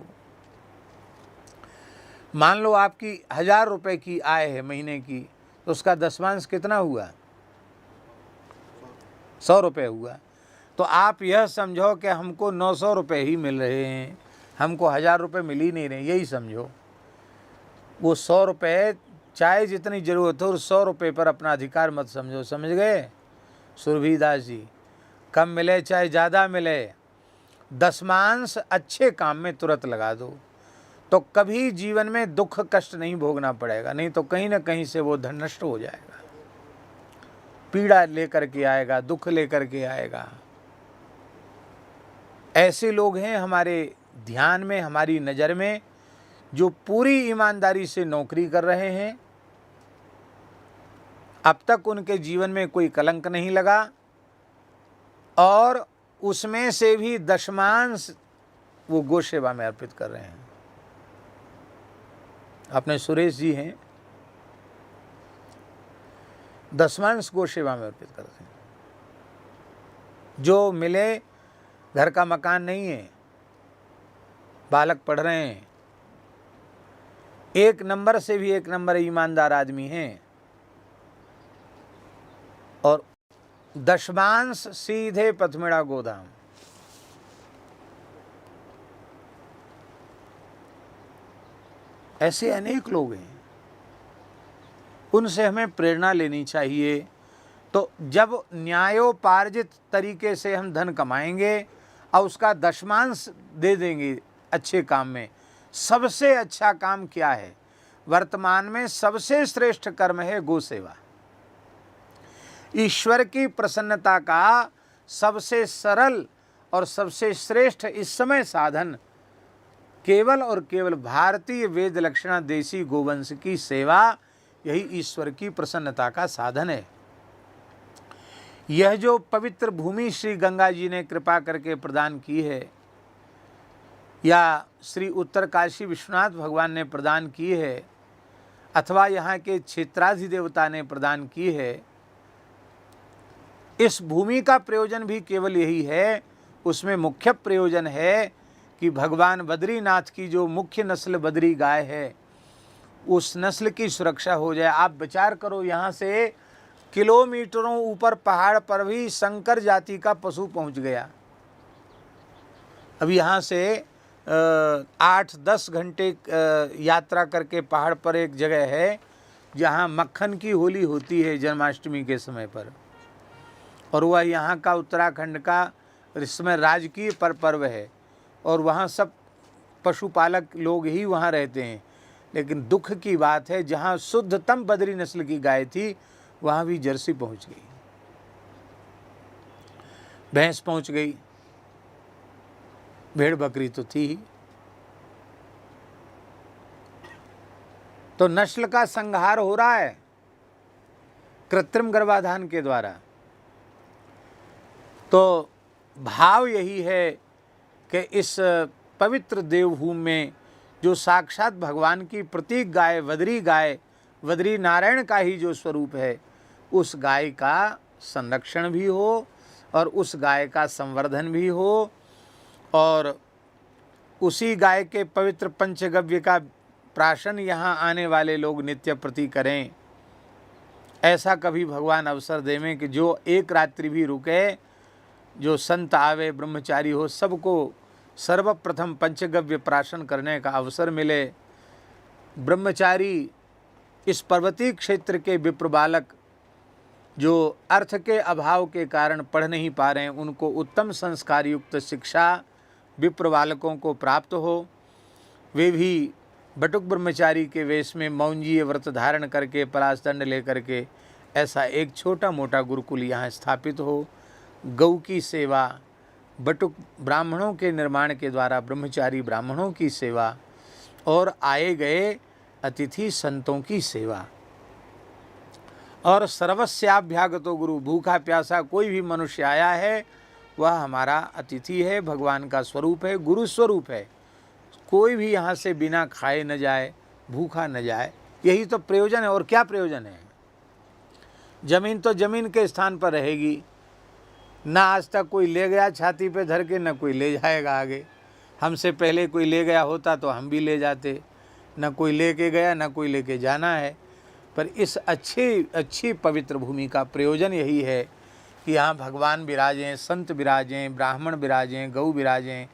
मान लो आपकी 1000 रुपये की आय है महीने की, तो उसका 10वां अंश कितना हुआ? 100 रुपये हुआ। तो आप यह समझो कि हमको 900 रुपये ही मिल रहे हैं, हमको 1000 रुपये मिल ही नहीं रहे, यही समझो। वो 100 रुपये चाहे जितनी ज़रूरत हो, उस 100 रुपये पर अपना अधिकार मत समझो। समझ गए सुरभीदास जी? कम मिले चाहे ज़्यादा मिले, 10वां अच्छे काम में तुरंत लगा दो, तो कभी जीवन में दुख कष्ट नहीं भोगना पड़ेगा। नहीं तो कहीं ना कहीं से वो धन नष्ट हो जाएगा, पीड़ा लेकर के आएगा, दुख लेकर के आएगा। ऐसे लोग हैं हमारे ध्यान में, हमारी नज़र में, जो पूरी ईमानदारी से नौकरी कर रहे हैं, अब तक उनके जीवन में कोई कलंक नहीं लगा और उसमें से भी दशमांश वो गौ सेवा में अर्पित कर रहे हैं। अपने सुरेश जी हैं, दशमांश गौ सेवा में अर्पित करते हैं। जो मिले, घर का मकान नहीं है, बालक पढ़ रहे हैं, एक नंबर से भी एक नंबर ईमानदार आदमी हैं, और दशमांश सीधे पथमेड़ा गोधाम। ऐसे अनेक लोग हैं, उनसे हमें प्रेरणा लेनी चाहिए। तो जब न्यायोपार्जित तरीके से हम धन कमाएंगे और उसका दशमांश दे देंगे अच्छे काम में, सबसे अच्छा काम क्या है? वर्तमान में सबसे श्रेष्ठ कर्म है गौ सेवा। ईश्वर की प्रसन्नता का सबसे सरल और सबसे श्रेष्ठ इस समय साधन केवल और केवल भारतीय वेद लक्षणा देसी गोवंश की सेवा, यही ईश्वर की प्रसन्नता का साधन है। यह जो पवित्र भूमि श्री गंगा जी ने कृपा करके प्रदान की है, या श्री उत्तर काशी विश्वनाथ भगवान ने प्रदान की है, अथवा यहाँ के क्षेत्राधिदेवता ने प्रदान की है, इस भूमि का प्रयोजन भी केवल यही है। उसमें मुख्य प्रयोजन है कि भगवान बद्रीनाथ की जो मुख्य नस्ल बद्री गाय है, उस नस्ल की सुरक्षा हो जाए। आप विचार करो, यहाँ से किलोमीटरों ऊपर पहाड़ पर भी संकर जाति का पशु पहुँच गया। अब यहाँ से 8-10 घंटे यात्रा करके पहाड़ पर एक जगह है जहाँ मक्खन की होली होती है जन्माष्टमी के समय पर, और वह यहाँ का उत्तराखंड का इस समय राजकीय पर्व है, और वहाँ सब पशुपालक लोग ही वहाँ रहते हैं। लेकिन दुख की बात है, जहाँ शुद्धतम बद्री नस्ल की गाय थी, वहाँ भी जर्सी पहुँच गई, भैंस पहुँच गई, भेड़ बकरी तो थी ही। तो नस्ल का संहार हो रहा है कृत्रिम गर्भाधान के द्वारा। तो भाव यही है कि इस पवित्र देवभूमि में जो साक्षात भगवान की प्रतीक गाय बद्री नारायण का ही जो स्वरूप है, उस गाय का संरक्षण भी हो और उस गाय का संवर्धन भी हो, और उसी गाय के पवित्र पंचगव्य का प्राशन यहाँ आने वाले लोग नित्य प्रति करें। ऐसा कभी भगवान अवसर देवें कि जो एक रात्रि भी रुके, जो संत आवे, ब्रह्मचारी हो, सबको सर्वप्रथम पंचगव्य प्राशन करने का अवसर मिले। ब्रह्मचारी इस पर्वतीय क्षेत्र के विप्र बालक जो अर्थ के अभाव के कारण पढ़ नहीं पा रहे हैं, उनको उत्तम संस्कार युक्त शिक्षा विप्र बालकों को प्राप्त हो। वे भी बटुक ब्रह्मचारी के वेश में मौंजीय व्रत धारण करके पलाश दंड लेकर के ऐसा एक छोटा मोटा गुरुकुल यहाँ स्थापित हो। गौ की सेवा, बटुक ब्राह्मणों के निर्माण के द्वारा ब्रह्मचारी ब्राह्मणों की सेवा, और आए गए अतिथि संतों की सेवा, और सर्वस्याभ्यागतो गुरु, भूखा प्यासा कोई भी मनुष्य आया है वह हमारा अतिथि है, भगवान का स्वरूप है, गुरु स्वरूप है। कोई भी यहाँ से बिना खाए न जाए, भूखा न जाए। यही तो प्रयोजन है। और क्या प्रयोजन है? जमीन तो जमीन के स्थान पर रहेगी, ना आज तक कोई ले गया छाती पे धर के, न कोई ले जाएगा आगे। हमसे पहले कोई ले गया होता तो हम भी ले जाते, न कोई लेके गया, न कोई लेके जाना है। पर इस अच्छी पवित्र भूमि का प्रयोजन यही है कि यहाँ भगवान विराजें, संत विराजें, ब्राह्मण विराजें, गौ विराजें,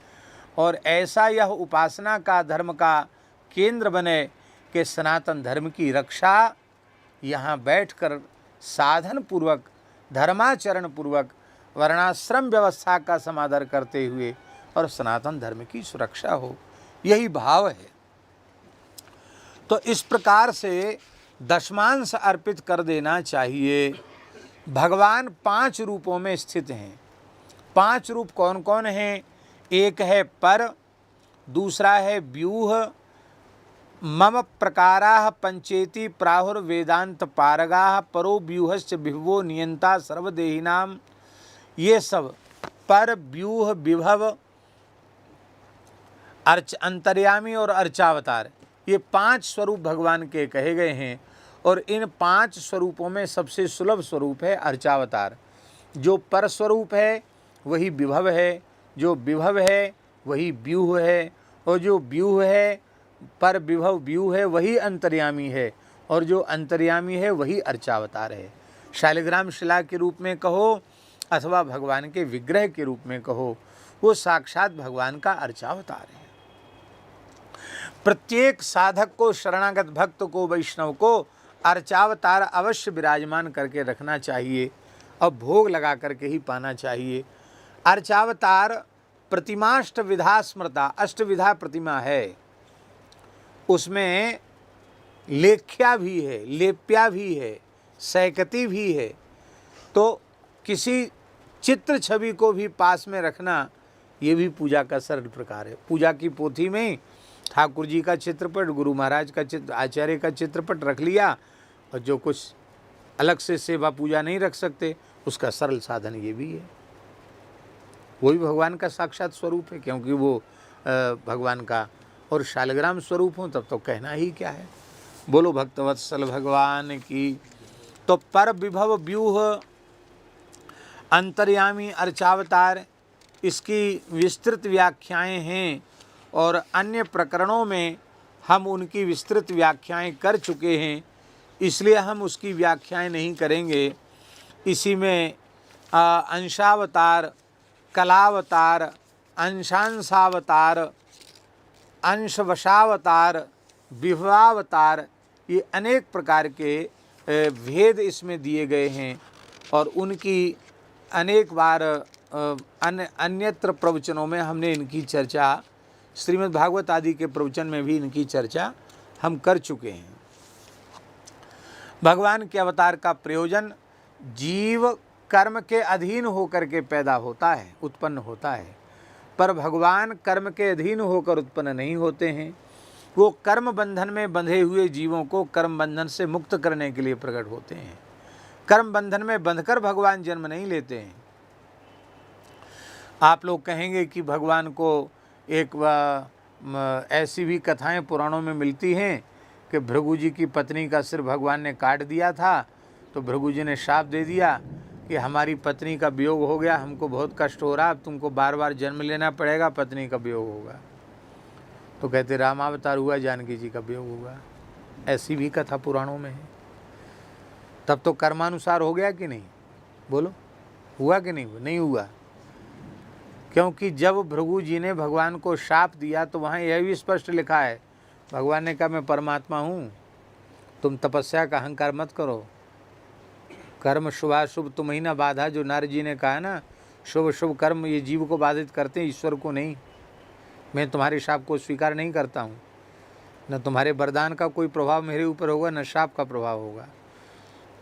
और ऐसा यह उपासना का धर्म का केंद्र बने कि सनातन धर्म की रक्षा यहाँ बैठकर साधन पूर्वक, धर्माचरण पूर्वक, वर्णाश्रम व्यवस्था का समादर करते हुए और सनातन धर्म की सुरक्षा हो। यही भाव है। तो इस प्रकार से दशमांश अर्पित कर देना चाहिए। भगवान 5 रूपों में स्थित हैं। 5 रूप कौन कौन हैं? एक है पर, दूसरा है व्यूह, मम प्रकाराः पंचेति प्राहुर्वेदांत पारगाः परो व्यूहश्च विभवो नियंता सर्वदेहिनाम। ये सब पर, व्यूह, विभव, अंतर्यामी और अर्चावतार, ये 5 स्वरूप भगवान के कहे गए हैं। और इन 5 स्वरूपों में सबसे सुलभ स्वरूप है अर्चावतार। जो पर स्वरूप है वही विभव है, जो विभव है वही व्यूह है, और जो व्यूह है पर विभव व्यूह है वही अंतर्यामी है, और जो अंतर्यामी है वही अर्चावतार है। शालिग्राम शिला के रूप में कहो अथवा भगवान के विग्रह के रूप में कहो, वो साक्षात भगवान का अर्चावतार है। प्रत्येक साधक को, शरणागत भक्त को, वैष्णव को अर्चावतार अवश्य विराजमान करके रखना चाहिए और भोग लगा करके ही पाना चाहिए। अर्चावतार प्रतिमाष्ट विधा स्मृता, अष्टविधा प्रतिमा है, उसमें लेख्या भी है, लेप्या भी है, सैकती भी है। तो किसी चित्र छवि को भी पास में रखना ये भी पूजा का सरल प्रकार है। पूजा की पोथी में ठाकुर जी का चित्रपट, गुरु महाराज का चित्र, आचार्य का चित्रपट रख लिया, और जो कुछ अलग से सेवा पूजा नहीं रख सकते उसका सरल साधन ये भी है। वो भी भगवान का साक्षात स्वरूप है, क्योंकि वो भगवान का और शालिग्राम स्वरूप हो, तब तो कहना ही क्या है। बोलो भक्तवत्सल भगवान की। तो पर, विभव, व्यूह, अंतर्यामी, अर्चावतार, इसकी विस्तृत व्याख्याएं हैं, और अन्य प्रकरणों में हम उनकी विस्तृत व्याख्याएं कर चुके हैं, इसलिए हम उसकी व्याख्याएं नहीं करेंगे। इसी में अंशावतार, कलावतार, अंशांशावतार, अंशवशावतार, विभवावतार, ये अनेक प्रकार के भेद इसमें दिए गए हैं, और उनकी अनेक बार अन्यत्र प्रवचनों में हमने इनकी चर्चा, श्रीमद् भागवत आदि के प्रवचन में भी इनकी चर्चा हम कर चुके हैं। भगवान के अवतार का प्रयोजन जीव कर्म के अधीन होकर के पैदा होता है, उत्पन्न होता है, पर भगवान कर्म के अधीन होकर उत्पन्न नहीं होते हैं। वो कर्म बंधन में बंधे हुए जीवों को कर्म बंधन से मुक्त करने के लिए प्रकट होते हैं। कर्म बंधन में बंधकर भगवान जन्म नहीं लेते हैं। आप लोग कहेंगे कि भगवान को एक ऐसी भी कथाएं पुराणों में मिलती हैं कि भृगु जी की पत्नी का सिर भगवान ने काट दिया था, तो भृगु जी ने शाप दे दिया कि हमारी पत्नी का वियोग हो गया, हमको बहुत कष्ट हो रहा, अब तुमको बार बार जन्म लेना पड़ेगा, पत्नी का वियोग होगा। तो कहते रामावतार हुआ, जानकी जी का वियोग होगा। ऐसी भी कथा पुराणों में है। तब तो कर्मानुसार हो गया कि नहीं? बोलो, हुआ कि नहीं? नहीं हुआ, क्योंकि जब भृगु जी ने भगवान को शाप दिया तो वहाँ यह भी स्पष्ट लिखा है, भगवान ने कहा मैं परमात्मा हूँ, तुम तपस्या का अहंकार मत करो, कर्म शुभाशुभ तुम ही ना बाधा। जो नारद जी ने कहा ना, शुभ शुभ कर्म ये जीव को बाधित करते हैं, ईश्वर को नहीं। मैं तुम्हारे शाप को स्वीकार नहीं करता हूँ, न तुम्हारे वरदान का कोई प्रभाव मेरे ऊपर होगा, न शाप का प्रभाव होगा।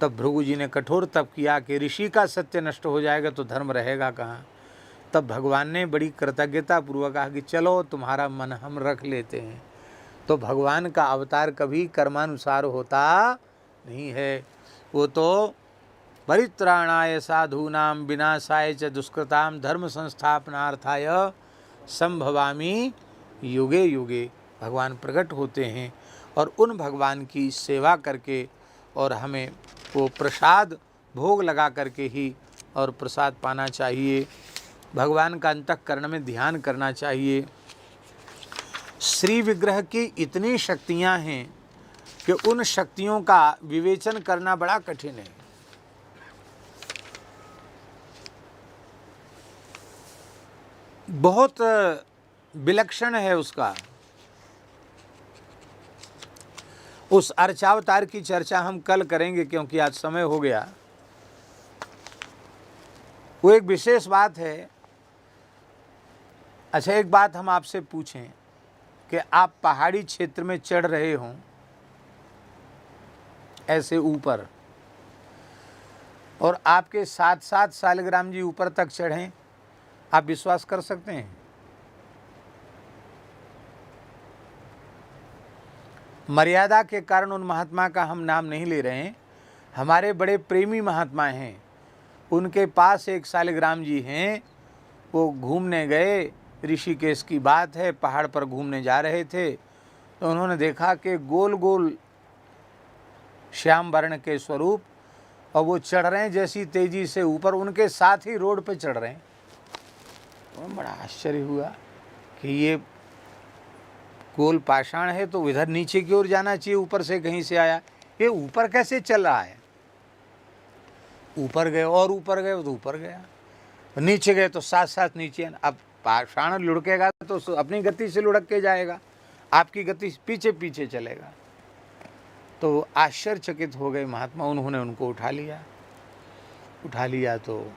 तब भृगु जी ने कठोर तप किया कि ऋषि का सत्य नष्ट हो जाएगा तो धर्म रहेगा कहाँ। तब भगवान ने बड़ी कृतज्ञता पूर्वक कहा कि चलो तुम्हारा मन हम रख लेते हैं। तो भगवान का अवतार कभी कर्मानुसार होता नहीं है। वो तो परित्राणाय साधूनां विनाशाय च दुष्कृतां धर्म संस्थापनार्थाय संभवामि युगे युगे भगवान प्रकट होते हैं, और उन भगवान की सेवा करके और हमें वो प्रसाद भोग लगा करके ही और प्रसाद पाना चाहिए। भगवान का अंतःकरण में ध्यान करना चाहिए। श्री विग्रह की इतनी शक्तियां हैं कि उन शक्तियों का विवेचन करना बड़ा कठिन है। बहुत विलक्षण है उसका। उस अर्चावतार की चर्चा हम कल करेंगे, क्योंकि आज समय हो गया। वो एक विशेष बात है। अच्छा, एक बात हम आपसे पूछें कि आप पहाड़ी क्षेत्र में चढ़ रहे हों ऐसे ऊपर, और आपके साथ साथ शालिग्राम जी ऊपर तक चढ़ें, आप विश्वास कर सकते हैं? मर्यादा के कारण उन महात्मा का हम नाम नहीं ले रहे हैं। हमारे बड़े प्रेमी महात्मा हैं, उनके पास एक शालिग्राम जी हैं। वो घूमने गए, ऋषिकेश की बात है, पहाड़ पर घूमने जा रहे थे तो उन्होंने देखा कि गोल गोल श्याम वर्ण के स्वरूप, और वो चढ़ रहे हैं जैसी तेजी से ऊपर, उनके साथ ही रोड पे चढ़ रहे हैं। तो बड़ा आश्चर्य हुआ कि ये गोल पाषाण है तो इधर नीचे की ओर जाना चाहिए, ऊपर से कहीं से आया, ये ऊपर कैसे चल रहा है। ऊपर गए और ऊपर गए तो ऊपर गया, नीचे गए तो साथ साथ नीचे। अब पाषाण लुढ़केगा तो अपनी गति से लुढ़क के जाएगा, आपकी गति पीछे पीछे चलेगा। तो आश्चर्यचकित हो गए महात्मा, उन्होंने उनको उठा लिया तो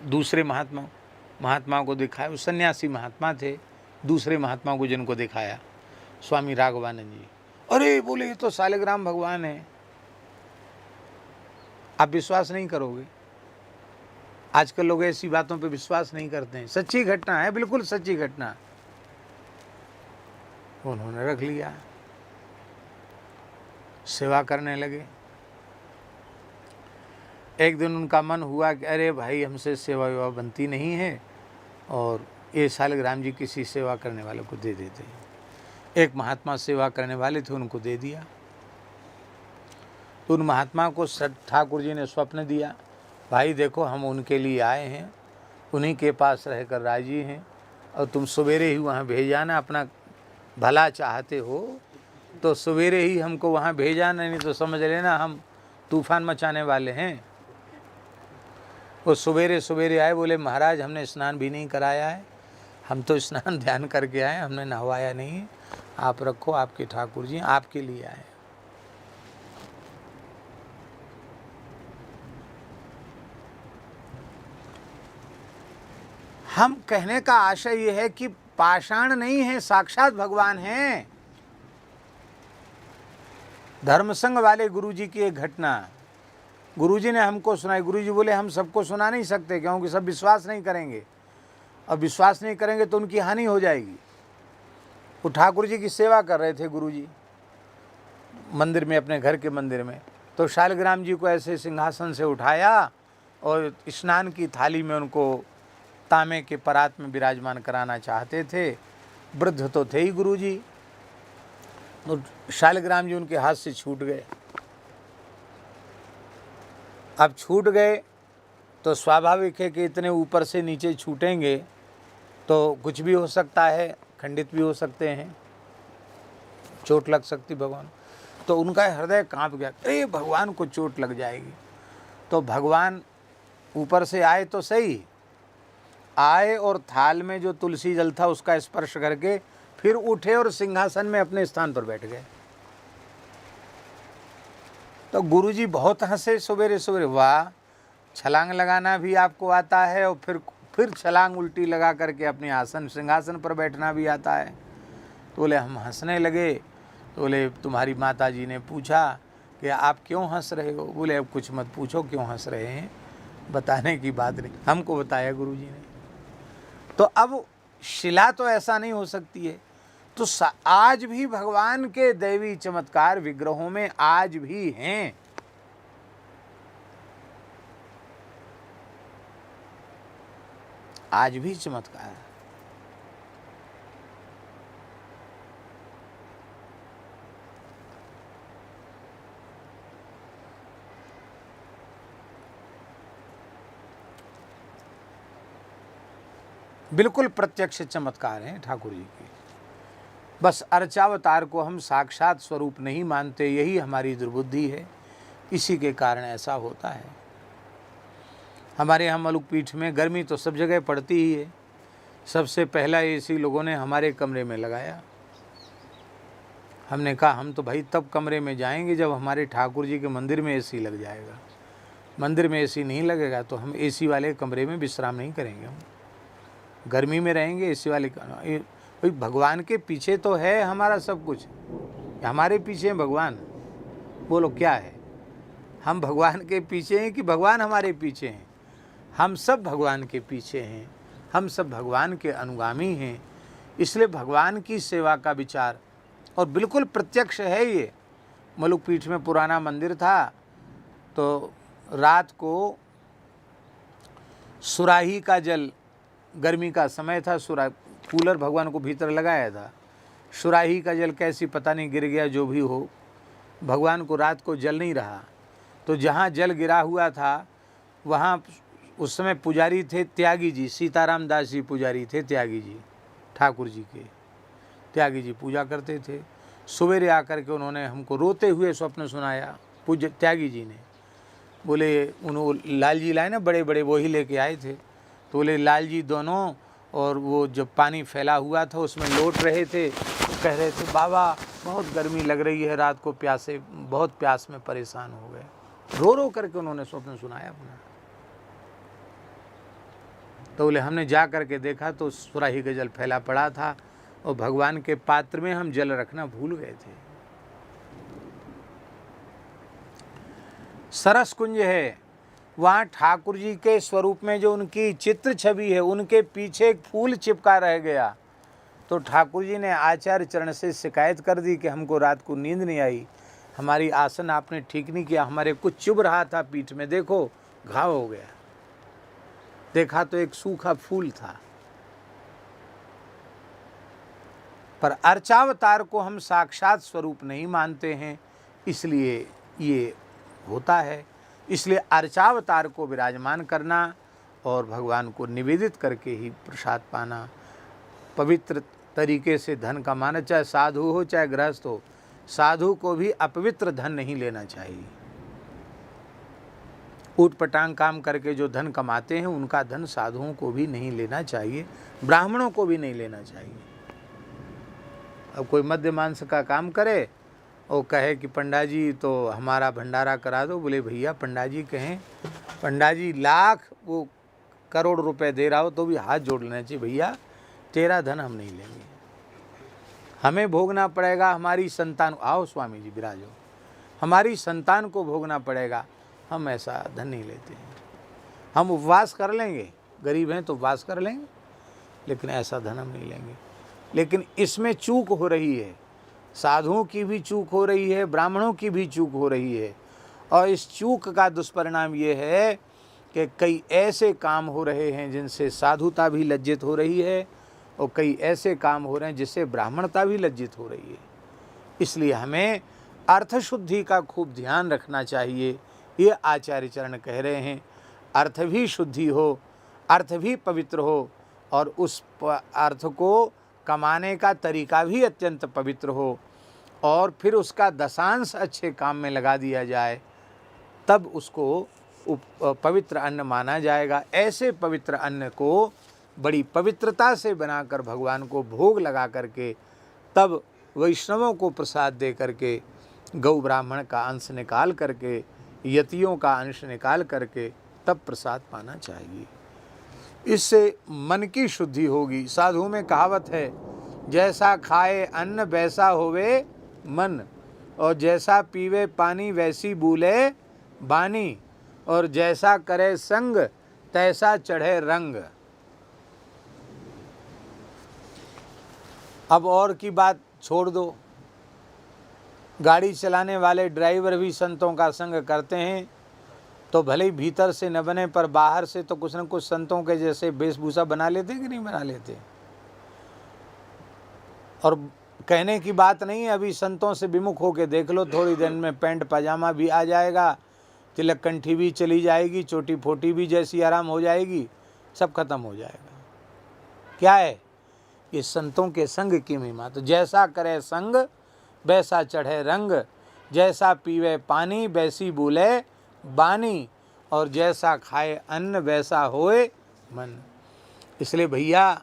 दूसरे महात्मा को दिखाया। वो सन्यासी महात्मा थे, दूसरे महात्मा को जिनको दिखाया, स्वामी राघवानंद जी। अरे बोले ये तो शालिग्राम भगवान है। आप विश्वास नहीं करोगे, आजकल लोग ऐसी बातों पे विश्वास नहीं करते हैं। सच्ची घटना है, बिल्कुल सच्ची घटना। उन्होंने रख लिया, सेवा करने लगे। एक दिन उनका मन हुआ कि अरे भाई हमसे सेवा वेवा बनती नहीं है, और ये शालिग्राम जी किसी सेवा करने वाले को दे देते हैं। एक महात्मा सेवा करने वाले थे, उनको दे दिया। तो उन महात्मा को ठाकुर जी ने स्वप्न दिया, भाई देखो हम उनके लिए आए हैं, उन्हीं के पास रहकर राजी हैं, और तुम सवेरे ही वहाँ भेज जाना, अपना भला चाहते हो तो सवेरे ही हमको वहाँ भेजाना, नहीं तो समझ लेना हम तूफान मचाने वाले हैं। वो सवेरे सवेरे आए, बोले महाराज हमने स्नान भी नहीं कराया है, हम तो स्नान ध्यान करके आए, हमने नहवाया नहीं, आप रखो, आपके ठाकुर जी आपके लिए आए। हम कहने का आशय ये है कि पाषाण नहीं है, साक्षात भगवान हैं। धर्मसंघ वाले गुरुजी की एक घटना गुरुजी ने हमको सुनाई। गुरुजी बोले हम सबको सुना नहीं सकते, क्योंकि सब विश्वास नहीं करेंगे, और विश्वास नहीं करेंगे तो उनकी हानि हो जाएगी। वो ठाकुर जी की सेवा कर रहे थे गुरुजी मंदिर में, अपने घर के मंदिर में। तो शालिग्राम जी को ऐसे सिंहासन से उठाया और स्नान की थाली में उनको तांबे के परात में विराजमान कराना चाहते थे। वृद्ध तो थे ही गुरुजी, तो शालिग्राम जी उनके हाथ से छूट गए। अब छूट गए तो स्वाभाविक है कि इतने ऊपर से नीचे छूटेंगे तो कुछ भी हो सकता है, खंडित भी हो सकते हैं, चोट लग सकती भगवान। तो उनका हृदय कांप गया, अरे भगवान को चोट लग जाएगी। तो भगवान ऊपर से आए तो सही, आए और थाल में जो तुलसी जल था उसका स्पर्श करके फिर उठे और सिंहासन में अपने स्थान पर बैठ गए। तो गुरुजी बहुत हंसे सवेरे सवेरे, वाह छलांग लगाना भी आपको आता है और फिर छलांग उल्टी लगा करके अपने आसन सिंहासन पर बैठना भी आता है। तो बोले हम हंसने लगे। तो बोले तुम्हारी माता जी ने पूछा कि आप क्यों हंस रहे हो। बोले अब कुछ मत पूछो क्यों हंस रहे हैं, बताने की बात नहीं, हमको बताया गुरुजी ने। तो अब शिला तो ऐसा नहीं हो सकती है, तो आज भी भगवान के दैवी चमत्कार विग्रहों में आज भी हैं। आज भी चमत्कार है। बिल्कुल प्रत्यक्ष चमत्कार हैं ठाकुर जी के। बस अर्चावतार को हम साक्षात स्वरूप नहीं मानते, यही हमारी दुर्बुद्धि है, इसी के कारण ऐसा होता है। हमारे यहाँ मलुक पीठ में गर्मी तो सब जगह पड़ती ही है। सबसे पहला एसी लोगों ने हमारे कमरे में लगाया। हमने कहा हम तो भाई तब कमरे में जाएंगे जब हमारे ठाकुर जी के मंदिर में एसी लग जाएगा। मंदिर में एसी नहीं लगेगा तो हम एसी वाले कमरे में विश्राम नहीं करेंगे, हम गर्मी में रहेंगे एसी वाले। भाई भगवान के पीछे तो है हमारा सब कुछ, हमारे पीछे है भगवान। बोलो क्या है, हम भगवान के पीछे हैं कि भगवान हमारे पीछे हैं? हम सब भगवान के पीछे हैं, हम सब भगवान के अनुगामी हैं। इसलिए भगवान की सेवा का विचार और बिल्कुल प्रत्यक्ष है ये। मलुकपीठ में पुराना मंदिर था, तो रात को सुराही का जल, गर्मी का समय था, कूलर भगवान को भीतर लगाया था, सुराही का जल कैसी पता नहीं गिर गया, जो भी हो, भगवान को रात को जल नहीं रहा। तो जहाँ जल गिरा हुआ था वहाँ उस समय पुजारी थे त्यागी जी, सीताराम दास जी पुजारी थे, त्यागी जी ठाकुर जी के, त्यागी जी पूजा करते थे। सवेरे आकर के उन्होंने हमको रोते हुए स्वप्न सुनाया, पूज्य त्यागी जी ने। बोले उन्होंने लाल जी लाए ना बड़े बड़े, वही लेके आए थे। तो बोले लाल जी दोनों, और वो जब पानी फैला हुआ था उसमें लौट रहे थे, तो कह रहे थे बाबा बहुत गर्मी लग रही है, रात को प्यासे, बहुत प्यास में परेशान हो गए। रो रो करके उन्होंने स्वप्न सुनाया अपना। तो बोले हमने जा करके देखा तो सुराही का जल फैला पड़ा था, और भगवान के पात्र में हम जल रखना भूल गए थे। सरस कुंज है, वहाँ ठाकुर जी के स्वरूप में जो उनकी चित्र छवि है, उनके पीछे एक फूल चिपका रह गया। तो ठाकुर जी ने आचार्य चरण से शिकायत कर दी कि हमको रात को नींद नहीं आई, हमारी आसन आपने ठीक नहीं किया, हमारे कुछ चुभ रहा था पीठ में, देखो घाव हो गया। देखा तो एक सूखा फूल था। पर अर्चावतार को हम साक्षात स्वरूप नहीं मानते हैं, इसलिए ये होता है। इसलिए अर्चावतार को विराजमान करना और भगवान को निवेदित करके ही प्रसाद पाना, पवित्र तरीके से धन कमाना, चाहे साधु हो चाहे गृहस्थ हो। साधु को भी अपवित्र धन नहीं लेना चाहिए। ऊटपटांग काम करके जो धन कमाते हैं उनका धन साधुओं को भी नहीं लेना चाहिए, ब्राह्मणों को भी नहीं लेना चाहिए। अब कोई मध्य मांस का काम करे और कहे कि पंडा जी तो हमारा भंडारा करा दो, बोले भैया पंडा जी कहें, पंडा जी लाख वो करोड़ रुपए दे रहा हो तो भी हाथ जोड़ लेना चाहिए, भैया तेरा धन हम नहीं लेंगे, हमें भोगना पड़ेगा, हमारी संतान, आओ स्वामी जी विराजो, हमारी संतान को भोगना पड़ेगा, हम ऐसा धन नहीं लेते हैं। हम उपवास कर लेंगे, गरीब हैं तो उपवास कर लेंगे, लेकिन ऐसा धन हम नहीं लेंगे। लेकिन इसमें चूक हो रही है, साधुओं की भी चूक हो रही है, ब्राह्मणों की भी चूक हो रही है। और इस चूक का दुष्परिणाम ये है कि कई ऐसे काम हो रहे हैं जिनसे साधुता भी लज्जित हो रही है, और कई ऐसे काम हो रहे हैं जिससे ब्राह्मणता भी लज्जित हो रही है। इसलिए हमें अर्थ शुद्धि का खूब ध्यान रखना चाहिए। ये आचार्य चरण कह रहे हैं, अर्थ भी शुद्धि हो, अर्थ भी पवित्र हो, और उस अर्थ को कमाने का तरीका भी अत्यंत पवित्र हो, और फिर उसका दशांश अच्छे काम में लगा दिया जाए, तब उसको पवित्र अन्न माना जाएगा। ऐसे पवित्र अन्न को बड़ी पवित्रता से बनाकर भगवान को भोग लगा करके, तब वैष्णवों को प्रसाद दे करके, गौ ब्राह्मण का अंश निकाल करके, यतियों का अंश निकाल करके, तब प्रसाद पाना चाहिए। इससे मन की शुद्धि होगी। साधु में कहावत है, जैसा खाए अन्न वैसा होवे मन, और जैसा पीवे पानी वैसी बूले बानी, और जैसा करे संग तैसा चढ़े रंग। अब और की बात छोड़ दो, गाड़ी चलाने वाले ड्राइवर भी संतों का संग करते हैं, तो भले ही भीतर से न बने पर बाहर से तो कुछ न कुछ संतों के जैसे वेशभूषा बना लेते कि नहीं बना लेते। और कहने की बात नहीं है, अभी संतों से विमुख होकर देख लो, थोड़ी देर में पैंट पजामा भी आ जाएगा, तिलक कंठी भी चली जाएगी, चोटी फोटी भी जैसी आराम हो जाएगी, सब खत्म हो जाएगा। क्या है ये संतों के संग की महिमा। तो जैसा करे संग वैसा चढ़े रंग, जैसा पीवे पानी वैसी बोले बानी, और जैसा खाए अन्न वैसा होए मन। इसलिए भैया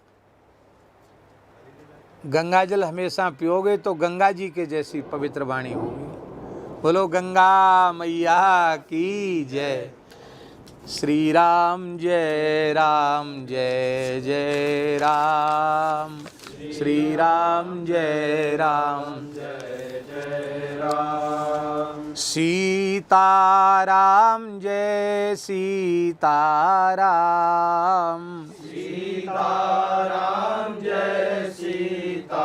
गंगा जल हमेशा पियोगे तो गंगा जी के जैसी पवित्र वाणी होगी। बोलो गंगा मैया की जय। श्री राम जय जय राम, श्री राम जय जय राम, सीताराम जय सीताराम, सीताराम जय सीताराम,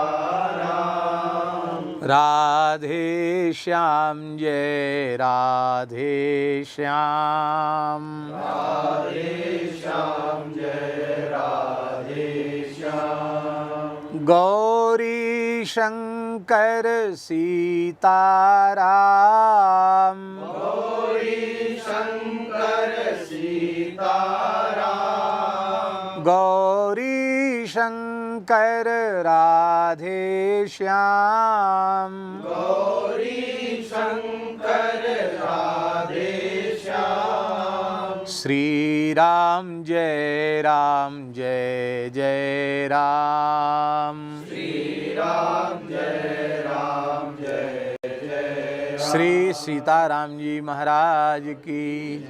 राधे श्याम जय राधे श्याम। राधे श्याम जय राधे श्याम। गौरी शंकर सीताराम। गौरी शंकर सीताराम। गौरी शंकर राधे श्याम। गौरी शंकर राधे श्याम। श्री राम जय जय राम। श्री राम जय जय राम। श्री सीताराम जी महाराज की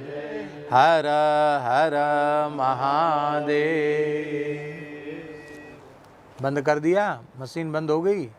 हर हर महादेव। बंद कर दिया, मशीन बंद हो गई।